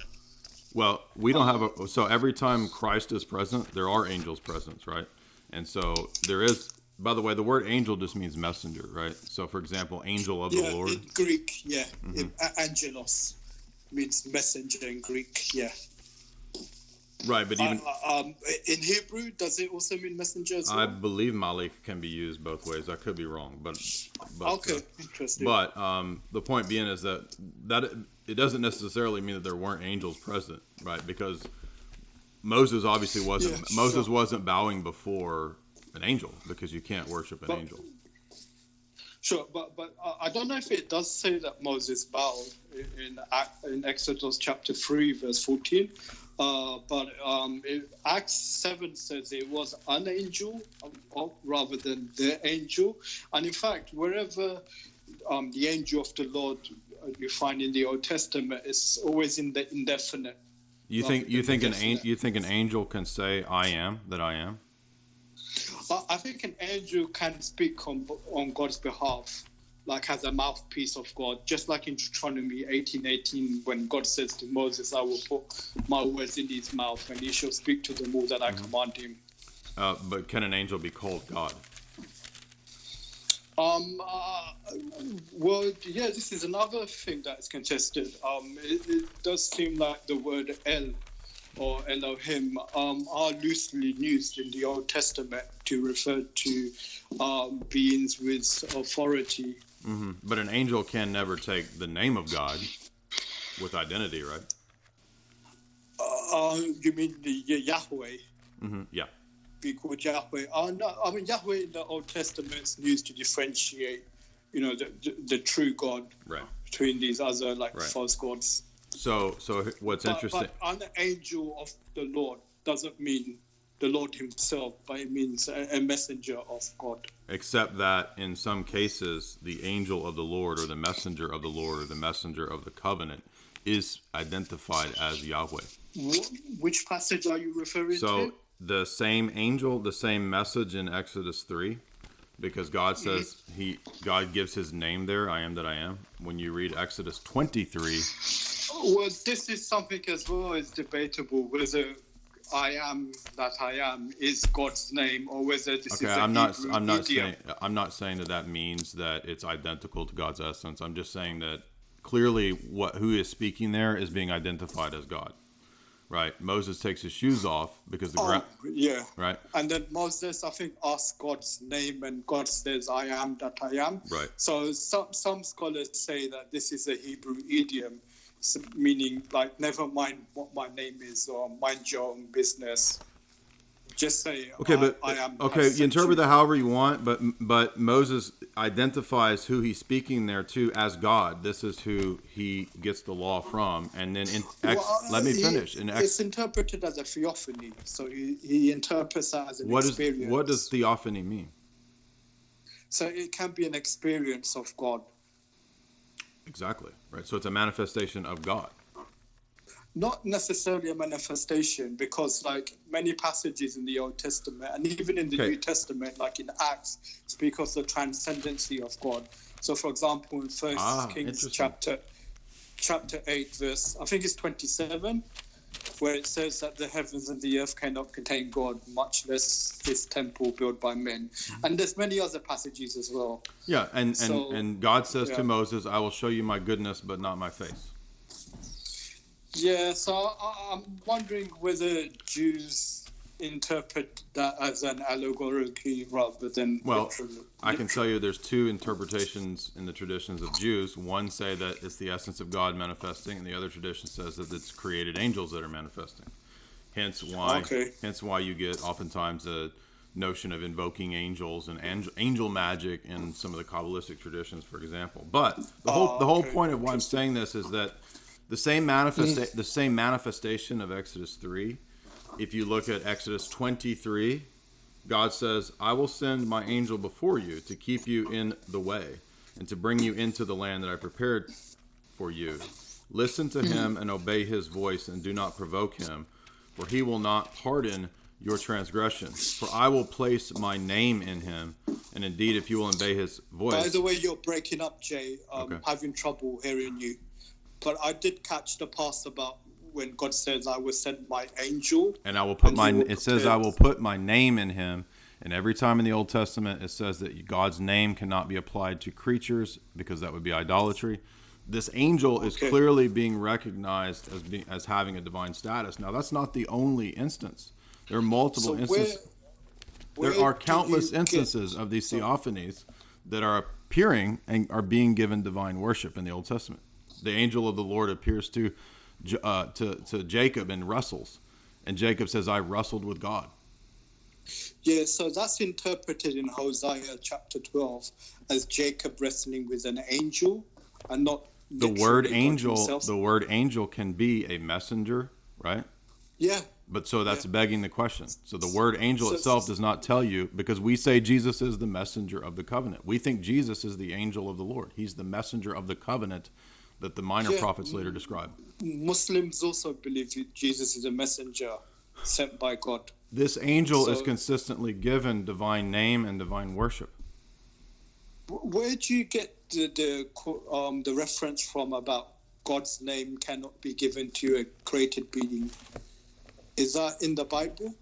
Well, we don't have so every time Christ is present, there are angels present, right? And so there is, by the way, the word angel just means messenger, right? So, for example, angel of the Lord. In Greek, yeah. Mm-hmm. Angelos means messenger in Greek, yeah. Right, but even In Hebrew, does it also mean messenger as well? I believe Malik can be used both ways. I could be wrong, but Okay, interesting. but the point being is that it doesn't necessarily mean that there weren't angels present, right? Because Moses obviously wasn't. Yeah, Moses sure. wasn't bowing before an angel because you can't worship an But angel. sure, but I don't know if it does say that Moses bowed in Exodus chapter 3, verse 14. But Acts 7 says it was an angel rather than the angel. And in fact, wherever the angel of the Lord you find in the Old Testament, it's always in the indefinite. You rather think you than the think definite. you think an angel can say "I am" that I am? I think an angel can speak on God's behalf, like as a mouthpiece of God, just like in Deuteronomy 18:18, when God says to Moses, I will put my words in his mouth and he shall speak to them all that I command him. But can an angel be called God? Well, yeah, this is another thing that is contested. It does seem like the word El or Elohim are loosely used in the Old Testament to refer to beings with authority. But an angel can never take the name of God with identity, right? You mean the Yahweh? Yeah. Be called Yahweh? No, I mean Yahweh in the Old Testament is used to differentiate, the true God Right. between these other Right. false gods. So what's interesting? But an angel of the Lord doesn't mean the Lord himself, but it means a messenger of God. Except that in some cases, the angel of the Lord or the messenger of the Lord or the messenger of the covenant is identified as Yahweh. Which passage are you referring So to? the same angel, the same message in Exodus 3, because God says God gives his name there, I am that I am. When you read Exodus 23, Well, this is something as well as debatable whether I am that I am is God's name or whether this okay, is a I'm not Hebrew idiom. saying that means that it's identical to God's essence. I'm just saying that clearly who is speaking there is being identified as God. Right? Moses takes his shoes off because the ground. Yeah. Right. And then Moses, I think, asks God's name, and God says, I am that I am. Right. So some scholars say that this is a Hebrew idiom, meaning like, never mind what my name is or mind your own business. Just say, I am. Okay, you interpret that however you want, but Moses identifies who he's speaking there to as God. This is who he gets the law from, and then let me finish. It's interpreted as a theophany, so he interprets that as an experience. What does theophany mean? So it can be an experience of God. Exactly, right. So it's a manifestation of God. Not necessarily a manifestation, because like many passages in the Old Testament and even in the New Testament, like in Acts, speak of the transcendency of God. So for example, in First Kings chapter 8, verse, I think it's 27, where it says that the heavens and the earth cannot contain God, much less his temple built by men. And there's many other passages as well. Yeah, and God says to Moses, I will show you my goodness, but not my face. Yeah, so I'm wondering whether Jews interpret that as an allegorically rather than literally. I can tell you there's two interpretations in the traditions of Jews. One say that it's the essence of God manifesting, and the other tradition says that it's created angels that are manifesting. Hence why you get oftentimes a notion of invoking angels and angel magic in some of the Kabbalistic traditions, for example. But the whole point of why I'm saying this is that the same manifestation of Exodus 3, if you look at Exodus 23, God says, I will send my angel before you to keep you in the way and to bring you into the land that I prepared for you. Listen to him and obey his voice and do not provoke him, for he will not pardon your transgression. For I will place my name in him, and indeed if you will obey his voice. By the way, you're breaking up, Jay. Having trouble hearing you. But I did catch the part about when God says, I will send my angel. And I will put I will put my name in him. And every time in the Old Testament, it says that God's name cannot be applied to creatures because that would be idolatry. This angel is Okay. clearly being recognized as having a divine status. Now, that's not the only instance. There are multiple So instances. There where are do countless you get? instances of these So theophanies that are appearing and are being given divine worship in the Old Testament. The angel of the Lord appears to Jacob and wrestles, and Jacob says, "I wrestled with God." yeah, so that's interpreted in Hosea chapter 12 as Jacob wrestling with an angel, and not The word literally God angel, himself. the word angel can be a messenger, right? Yeah, But so yeah. that's begging the question. So the word angel So, itself does not tell you, because we say Jesus is the messenger of the covenant. We think Jesus is the angel of the Lord. He's the messenger of the covenant that the minor yeah, prophets later describe. Muslims also believe Jesus is a messenger sent by God. This angel is So consistently given divine name and divine worship. where do you get the reference from about God's name cannot be given to a created being? Is that in the Bible?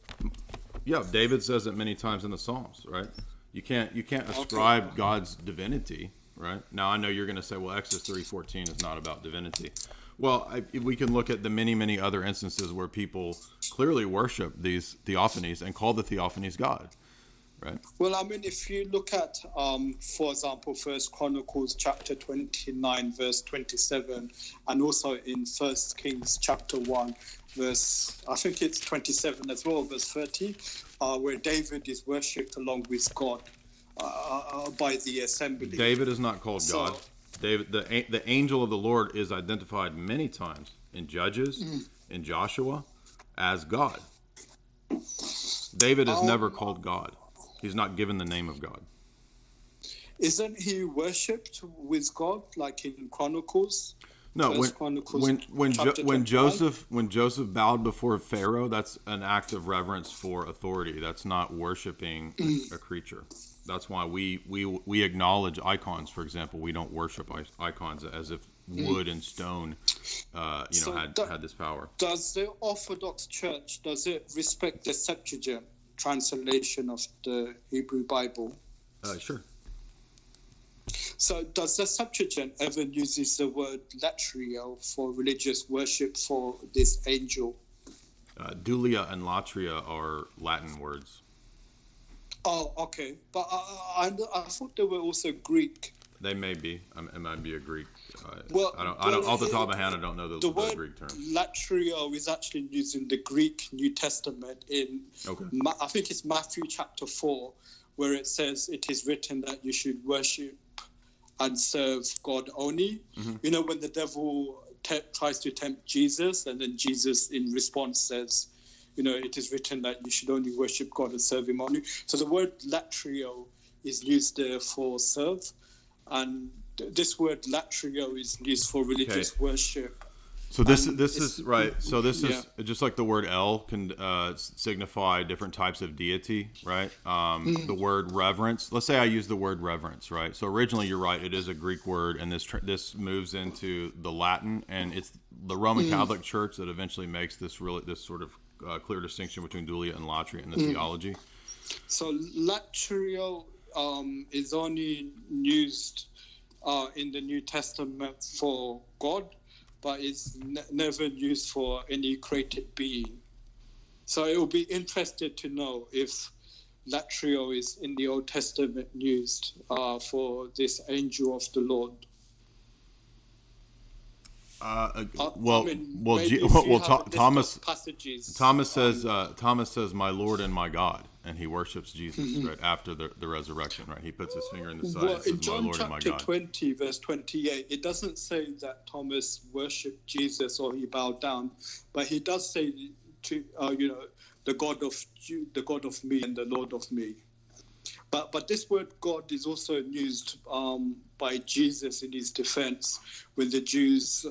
Yeah, David says it many times in the Psalms, right? You can't ascribe God's divinity, right? Now I know you're going to say, well, Exodus 3:14 is not about divinity. Well, we can look at the many other instances where people clearly worship these theophanies and call the theophanies God, right? Well, I mean, if you look at, for example, First Chronicles chapter 29, verse 27, and also in First Kings chapter 1, verse, I think it's 27 as well, verse 30, where David is worshipped along with God by the assembly. David is not called So, God. David, the angel of the Lord, is identified many times in Judges, in Joshua, as God. David is never called God. He's not given the name of God. isn't he worshipped with God, like in Chronicles? No, First Chronicles chapter 21? When Joseph bowed before Pharaoh, that's an act of reverence for authority. That's not worshiping a creature. That's why we acknowledge icons. For example, we don't worship icons as if wood and stone, had this power. Does the Orthodox Church, does it respect the Septuagint translation of the Hebrew Bible? Sure. So does the Septuagint ever uses the word latrio for religious worship for this angel? Dulia and latria are Latin words. Oh, okay. But I thought they were also Greek. They may be. It might be a Greek. Well, I don't. Off the top of my head, I don't know the word Greek term. latrio is actually used in the Greek New Testament in, I think it's Matthew chapter 4, where it says it is written that you should worship and serve God only. Mm-hmm. You know, when the devil tries to tempt Jesus, and then Jesus in response says, it is written that you should only worship God and serve him only. So the word latrio is used there for serve, and this word latrio is used for religious worship. So this is right. So this is just like the word El can signify different types of deity, right? The word reverence. Let's say I use the word reverence, right? So originally, you're right. It is a Greek word, and this moves into the Latin, and it's the Roman Catholic Church that eventually makes this sort of clear distinction between dulia and latria in the theology. So latrio is only used in the New Testament for God, but it's never used for any created being. So it will be interesting to know if latrio is in the Old Testament used for this angel of the Lord. Thomas says, "My Lord and my God," and he worships Jesus right after the resurrection. Right, he puts his finger in the side. Well, and says, in John "My Lord and my chapter God." 20, verse 28, it doesn't say that Thomas worshipped Jesus or he bowed down, but he does say to the God of me and the Lord of me. But this word God is also used by Jesus in his defense when the Jews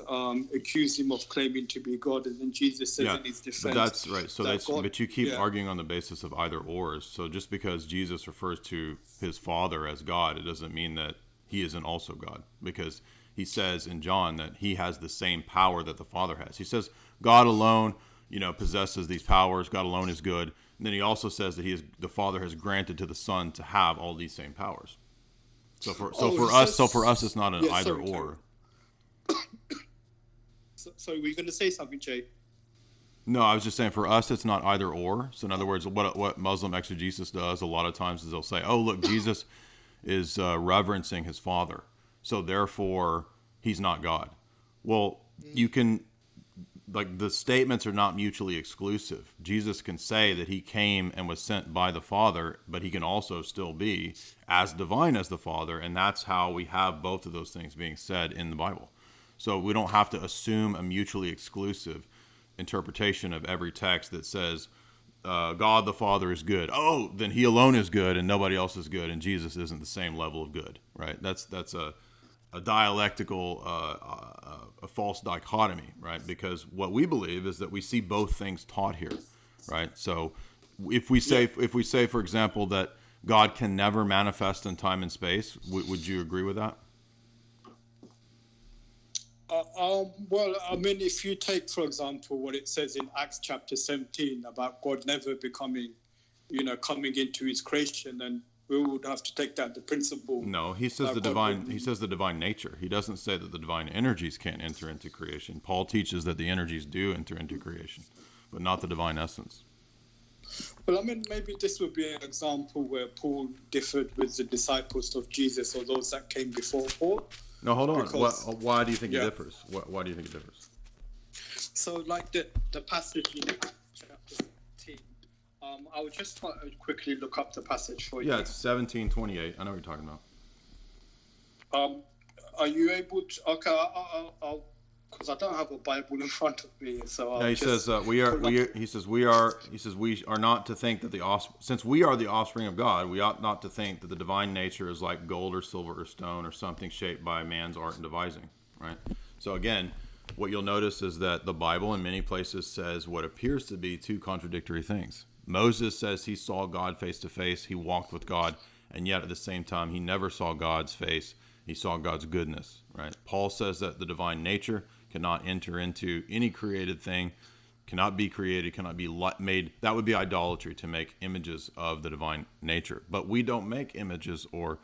accuse him of claiming to be God, and then Jesus says in his defense. But that's right. So but you keep arguing on the basis of either ors. So just because Jesus refers to his Father as God, it doesn't mean that he isn't also God, because he says in John that he has the same power that the Father has. He says God alone, possesses these powers. God alone is good. And then he also says that the Father has granted to the Son to have all these same powers. So for us, it's not an either or. So were you going to say something, Jay? No, I was just saying for us, it's not either or. So in other words, what Muslim exegesis does a lot of times is they'll say, oh, look, Jesus is reverencing his father. So therefore, he's not God. Well, you can, like, the statements are not mutually exclusive. Jesus can say that he came and was sent by the Father, but he can also still be as divine as the Father. And that's how we have both of those things being said in the Bible. So we don't have to assume a mutually exclusive interpretation of every text that says God the Father is good. Oh, then he alone is good and nobody else is good, and Jesus isn't the same level of good, right? That's a dialectical, a false dichotomy, right? Because what we believe is that we see both things taught here, right? So if we say, for example, that God can never manifest in time and space, would you agree with that? Well, I mean, if you take, for example, what it says in Acts chapter 17 about God never becoming, coming into his creation, then we would have to take that the principle. No, he says the divine. He says the divine nature. He doesn't say that the divine energies can't enter into creation. Paul teaches that the energies do enter into creation, but not the divine essence. Well, I mean, maybe this would be an example where Paul differed with the disciples of Jesus or those that came before Paul. No, hold on. Why do you think it differs? Why do you think it differs? So, like the passage in Acts chapter 17, I would just quickly look up the passage for you. Yeah, it's 17:28. I know what you're talking about. Are you able to? Okay, I'll because I don't have a Bible in front of me, so he says we are not to think that since we are the offspring of God, we ought not to think that the divine nature is like gold or silver or stone or something shaped by man's art and devising, right? So again, what you'll notice is that the Bible in many places says what appears to be two contradictory things. Moses says he saw God face to face, he walked with God, and yet at the same time he never saw God's face, he saw God's goodness, right? Paul says that the divine nature cannot enter into any created thing, cannot be created, cannot be made. That would be idolatry to make images of the divine nature. But we don't make images, or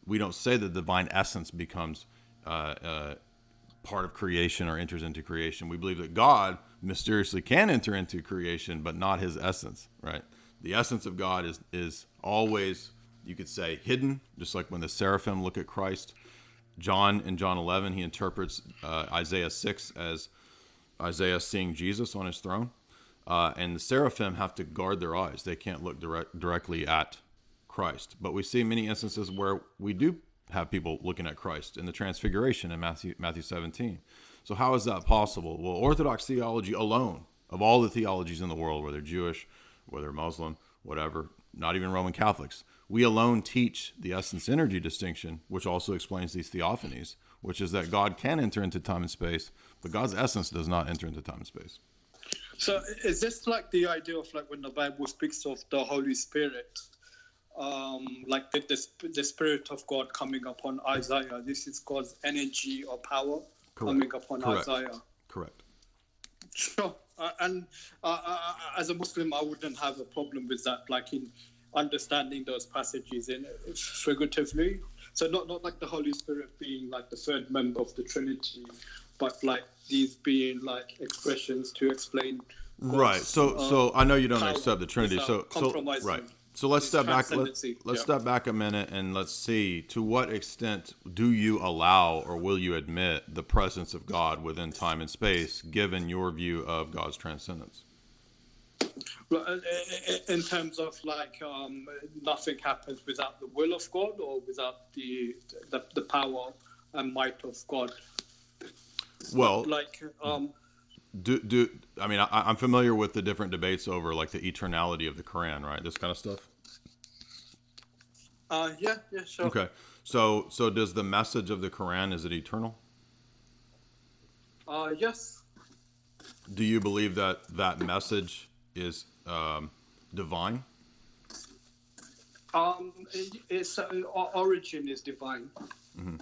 we don't say that the divine essence becomes part of creation or enters into creation. We believe that God mysteriously can enter into creation, but not his essence, right? The essence of God is always, you could say, hidden, just like when the seraphim look at Christ. In John 11, he interprets Isaiah 6 as Isaiah seeing Jesus on his throne. And the seraphim have to guard their eyes. They can't look directly at Christ. But we see many instances where we do have people looking at Christ in the Transfiguration in Matthew 17. So how is that possible? Well, Orthodox theology alone, of all the theologies in the world, whether Jewish, whether Muslim, whatever, not even Roman Catholics, we alone teach the essence-energy distinction, which also explains these theophanies, which is that God can enter into time and space, but God's essence does not enter into time and space. So is this like the idea of like when the Bible speaks of the Holy Spirit, like the Spirit of God coming upon Isaiah? This is God's energy or power coming upon Isaiah. Correct. Sure. And as a Muslim, I wouldn't have a problem with that, like in understanding those passages in figuratively. So not like the Holy Spirit being like the third member of the Trinity, but like these being like expressions to explain God's, right. So I know you don't accept the Trinity. So right. So let's step back. Let's step back a minute and let's see, to what extent do you allow or will you admit the presence of God within time and space, given your view of God's transcendence? Well, in terms of like nothing happens without the will of God or without the power and might of God. Well, like I mean, I'm familiar with the different debates over like the eternality of the Quran, right? This kind of stuff. Yeah, sure. Okay, so does the message of the Quran, is it eternal? Yes. Do you believe that message is divine? Its origin is divine. Mm-hmm.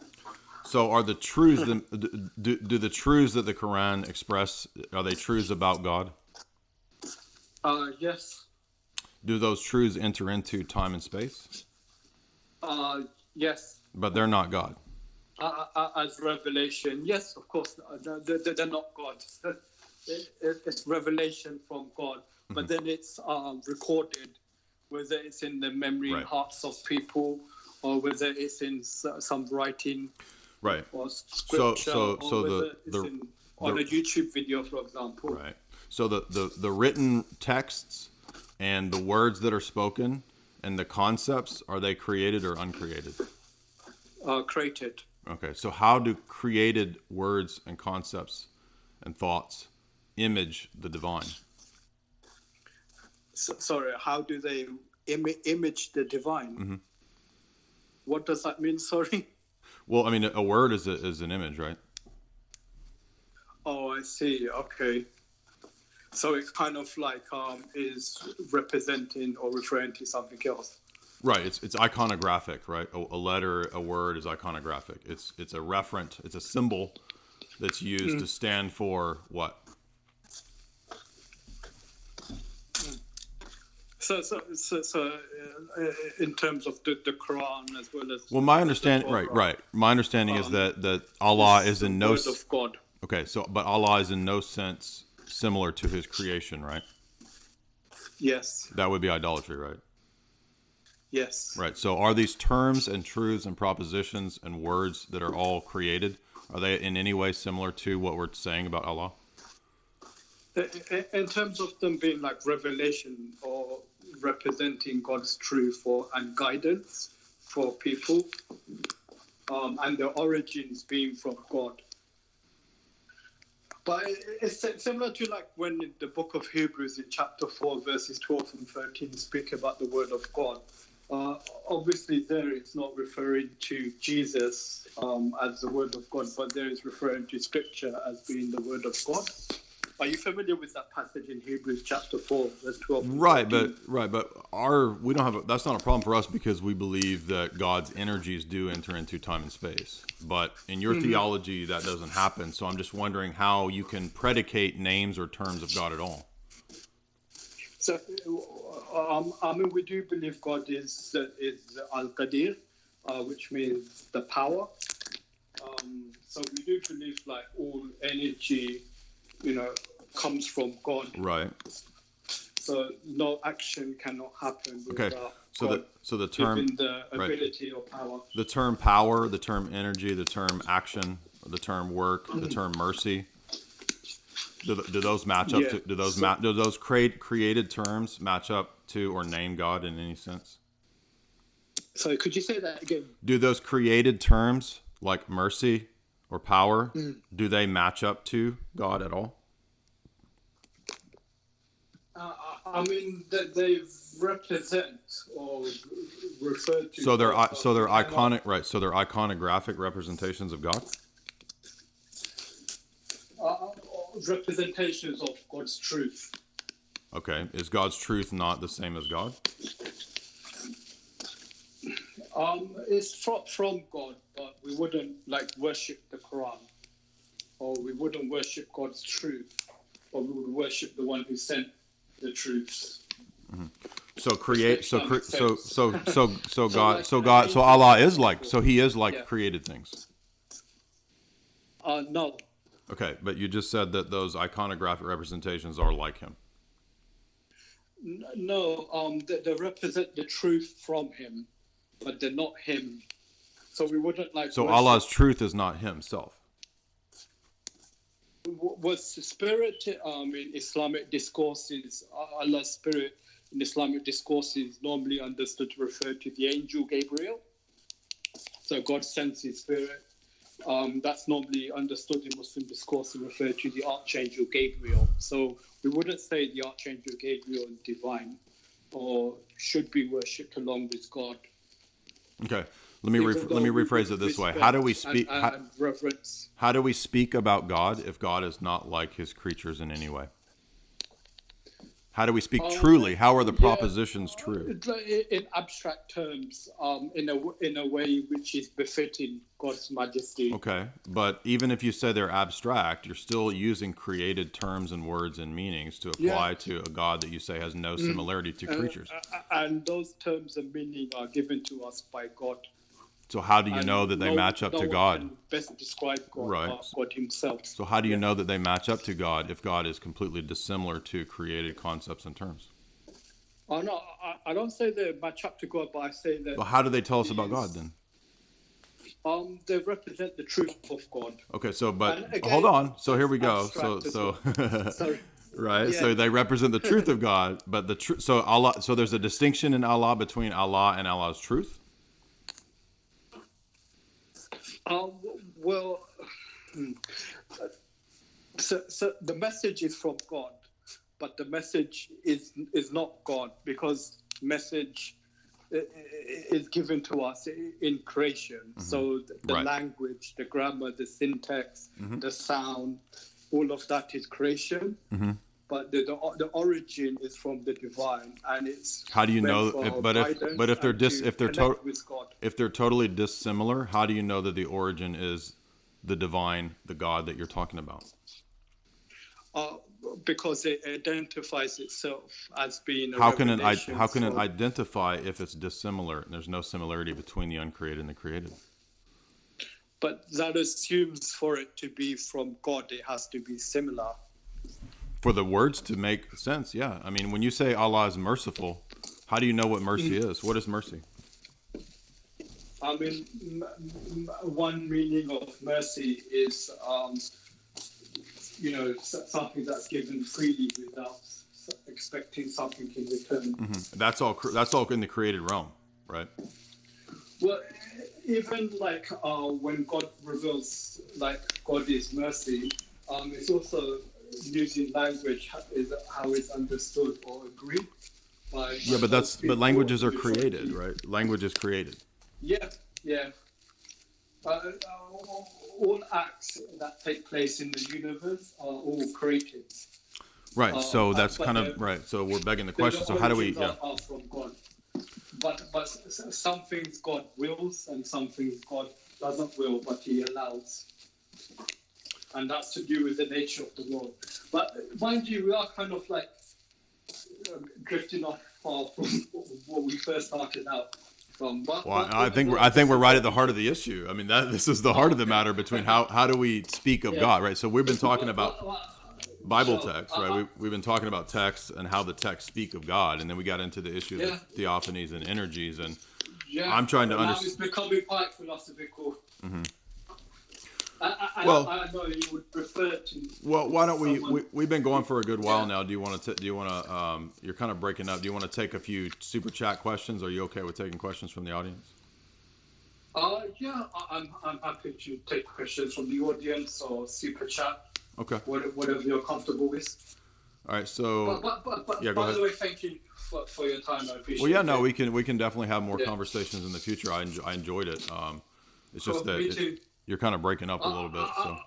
So are the truths do the truths that the Quran express, are they truths about God? Yes. Do those truths enter into time and space? Yes. But they're not God. As revelation, yes, of course, they're not God. It's revelation from God, but then it's recorded, whether it's in the memory Right. hearts of people, or whether it's in some writing, Right. or So scripture, so or so whether it's on a YouTube video, for example. right. So the written texts and the words that are spoken and the concepts, are they created or uncreated? Created. Okay. So how do created words and concepts and thoughts image the divine? Sorry, how do they image the divine? What does that mean? Sorry. Well, I mean, a word is an image, right? Oh, I see. Okay. So it kind of like is representing or referring to something else. Right. It's iconographic, right? A letter, a word is iconographic. It's a referent. It's a symbol that's used to stand for what? So in terms of the Quran as well as Well, my understanding, right. My understanding is that Allah is in no word of God. Okay, so but Allah is in no sense similar to His creation, right? Yes. That would be idolatry, right? Yes. Right. So are these terms and truths and propositions and words that are all created, are they in any way similar to what we're saying about Allah? In terms of them being like revelation or representing God's truth and guidance for people, and the origins being from God. But it's similar to like when in the book of Hebrews in chapter 4, verses 12 and 13 speak about the word of God. Obviously there it's not referring to Jesus as the word of God, but there is referring to scripture as being the word of God. Are you familiar with that passage in Hebrews chapter 4, verse 12? Right, but we don't have that's not a problem for us because we believe that God's energies do enter into time and space. But in your theology, that doesn't happen. So I'm just wondering how you can predicate names or terms of God at all. So, I mean, we do believe God is Al-Qadir, which means the power. So we do believe like all energy, comes from God. Right. So no action cannot happen without God the term giving the ability or power. The term power, the term energy, the term action, the term work, the term mercy. Do those match up to? Do those created terms match up to or name God in any sense? Sorry, could you say that again? Do those created terms like mercy or power, do they match up to God at all? I mean, they represent or refer to. So they're iconic, right? So they're iconographic representations of God. Representations of God's truth. Okay, is God's truth not the same as God? It's from God, but we wouldn't like worship the Quran, or we wouldn't worship God's truth, or we would worship the one who sent the truths. So Allah is so He is like created things. No. Okay, but you just said that those iconographic representations are like Him. No, they represent the truth from Him, but they're not Him. So we wouldn't like. So Allah's truth is not Himself. What's the spirit in Islamic discourses? Allah's spirit in Islamic discourses normally understood to refer to the angel Gabriel. So God sends His spirit. That's normally understood in Muslim discourse to refer to the Archangel Gabriel. So we wouldn't say the Archangel Gabriel is divine or should be worshipped along with God. Okay, let me rephrase it this way: How do we speak? How do we speak about God if God is not like His creatures in any way? How do we speak truly? How are the propositions true? In abstract terms, in a way which is befitting God's majesty. Okay, but even if you say they're abstract, you're still using created terms and words and meanings to apply to a God that you say has no similarity to creatures. And those terms and meaning are given to us by God. So how do you And know that they match up no to one God? can best describe God Right. but God himself. So how do you know that they match up to God if God is completely dissimilar to created concepts and terms? Oh no, I don't say they match up to God, but I say that Well, how do they tell us about God is then? they represent the truth of God. Okay, so And but hold again, on. So here that's we go. abstract as So well. Sorry. right. Yeah. So they represent the truth of God, but the truth. So Allah. So there's a distinction in Allah between Allah and Allah's truth. Um, well, hmm. So the message is from God, but the message is not God, because message is given to us in creation. So the Right. language, the grammar, the syntax, the sound, all of that is creation. But the origin is from the divine, and it's How do you meant know? for our But guidance if they're and to connect with God. if they're totally dissimilar, how do you know that the origin is the divine, the God that you're talking about? Uh, because it identifies itself as being a How revelation how can it from. identify if it's dissimilar and there's no similarity between the uncreated and the created? But that assumes for it to be from God, it has to be similar. For the words to make sense, yeah. I mean, when you say Allah is merciful, how do you know what mercy is? What is mercy? I mean, one meaning of mercy is, something that's given freely without expecting something in return. That's all. That's all in the created realm, right? Well, even like when God reveals, like God is mercy, it's also using language is how it's understood or agreed by. Yeah, but those people languages are in created, authority. right? Language is created. Yeah, yeah. All acts that take place in the universe are all created. Right. So that's But kind of right. So we're begging the the question. So how do we? origins Yeah. are from God. But some things God wills and some things God doesn't will, but He allows. And that's to do with the nature of the world. But mind you, we are kind of like drifting off far from what we first started out from. Well, I think we're right at the heart of the issue. I mean, this is the heart of the matter between how do we speak of God, right? So we've been talking about Bible text, right? We've been talking about text and how the texts speak of God, and then we got into the issue of theophanies and energies, and I'm trying to understand. Now it's becoming quite philosophical. I know you would prefer to. Well, why don't we've been going for a good while now. Do you want to you're kind of breaking up. Do you want to take a few super chat questions? Are you okay with taking questions from the audience? I'm happy to take questions from the audience or super chat. Okay. Whatever you're comfortable with. All right. So But yeah, go ahead. by the way, thank you for your time. I appreciate it. Well, yeah, no, we can definitely have more conversations in the future. I enjoyed it. It's just that you're kind of breaking up a little bit. So.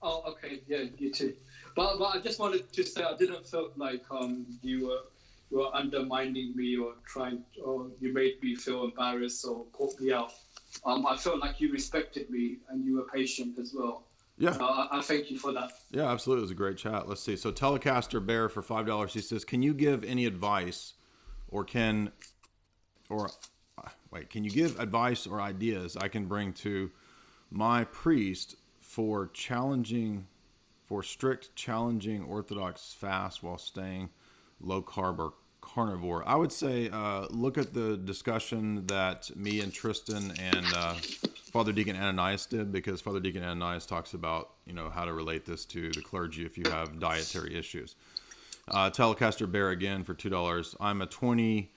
Okay, yeah, you too. But I just wanted to say I didn't feel like you were undermining me or you made me feel embarrassed or caught me out. I felt like you respected me and you were patient as well. Yeah. I thank you for that. Yeah, absolutely. It was a great chat. Let's see. So Telecaster Bear for $5. He says, "Can you give any advice, can you give advice or ideas I can bring to my priest for strict challenging Orthodox fast while staying low carb or carnivore?" I would say look at the discussion that me and Tristan and Father Deacon Ananias did, because Father Deacon Ananias talks about how to relate this to the clergy if you have dietary issues. Telecaster Bear again for $2. I'm a 20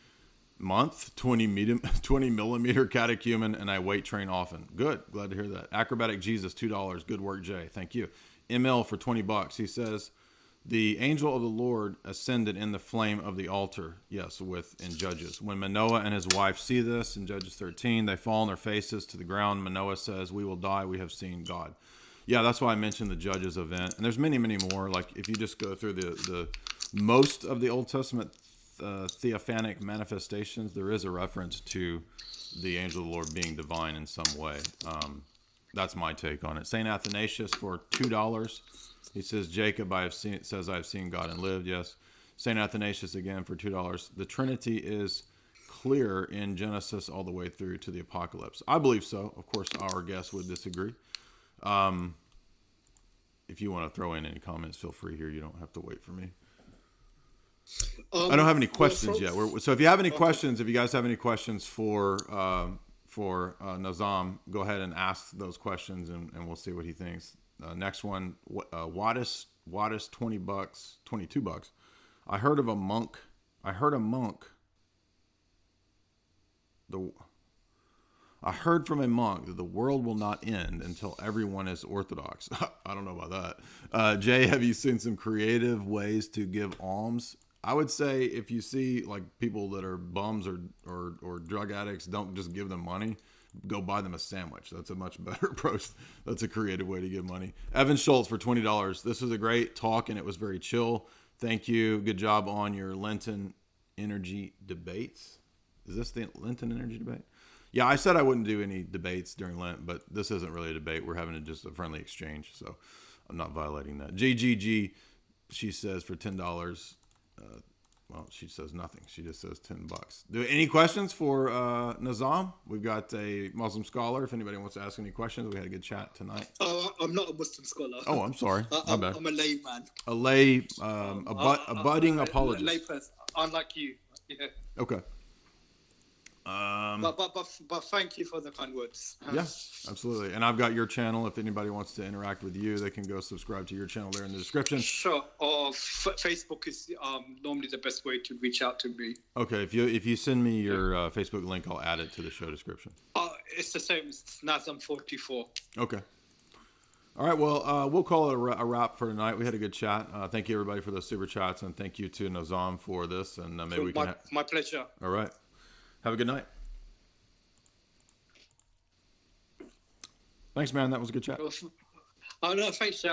millimeter catechumen and I weight train often. Good, glad to hear that. Acrobatic Jesus $2. Good work, Jay. Thank you. ML for $20. He says, "The angel of the Lord ascended in the flame of the altar." Yes, in Judges. When Manoah and his wife see this in Judges 13, they fall on their faces to the ground. Manoah says, "We will die. We have seen God." Yeah, that's why I mentioned the Judges event. And there's many, many more. Like if you just go through the most of the Old Testament theophanic manifestations, there is a reference to the angel of the Lord being divine in some way. That's my take on it. St. Athanasius for $2. He says, "Jacob, I've seen God and lived." Yes. St. Athanasius again for $2. The Trinity is clear in Genesis all the way through to the Apocalypse? I believe so. Of course, our guest would disagree. If you want to throw in any comments, feel free here. You don't have to wait for me. I don't have any questions yet. So if you have any questions, if you guys have any questions for Nazam, go ahead and ask those questions, and we'll see what he thinks. Next one, Wattis, $20, $22. I heard of a monk. I heard from a monk that the world will not end until everyone is Orthodox. I don't know about that. Jay, have you seen some creative ways to give alms? I would say if you see like people that are bums or drug addicts, don't just give them money. Go buy them a sandwich. That's a much better approach. That's a creative way to give money. Evan Schultz for $20. This was a great talk and it was very chill. Thank you. Good job on your Lenten energy debates. Is this the Lenten energy debate? Yeah, I said I wouldn't do any debates during Lent, but this isn't really a debate. We're having just a friendly exchange, so I'm not violating that. GGG, she says for $10. Well, she says nothing. She just says $10. Any questions for Nazam? We've got a Muslim scholar. If anybody wants to ask any questions, we had a good chat tonight. I'm not a Muslim scholar. Oh, I'm sorry. My bad. I'm a layman. A lay, a budding apologist. A layperson, unlike you. Yeah. Okay. But thank you for the kind words. Yeah, absolutely. And I've got your channel. If anybody wants to interact with you, they can go subscribe to your channel there in the description. Sure. Or Facebook is normally the best way to reach out to me. Okay. If you send me your Facebook link, I'll add it to the show description. It's the same. It's Nazam44. Okay. All right. Well, we'll call it a wrap for tonight. We had a good chat. Thank you everybody for those super chats, and thank you to Nazam for this. And maybe we can. My pleasure. All right. Have a good night. Thanks, man. That was a good chat. Oh, no, thanks, Jack.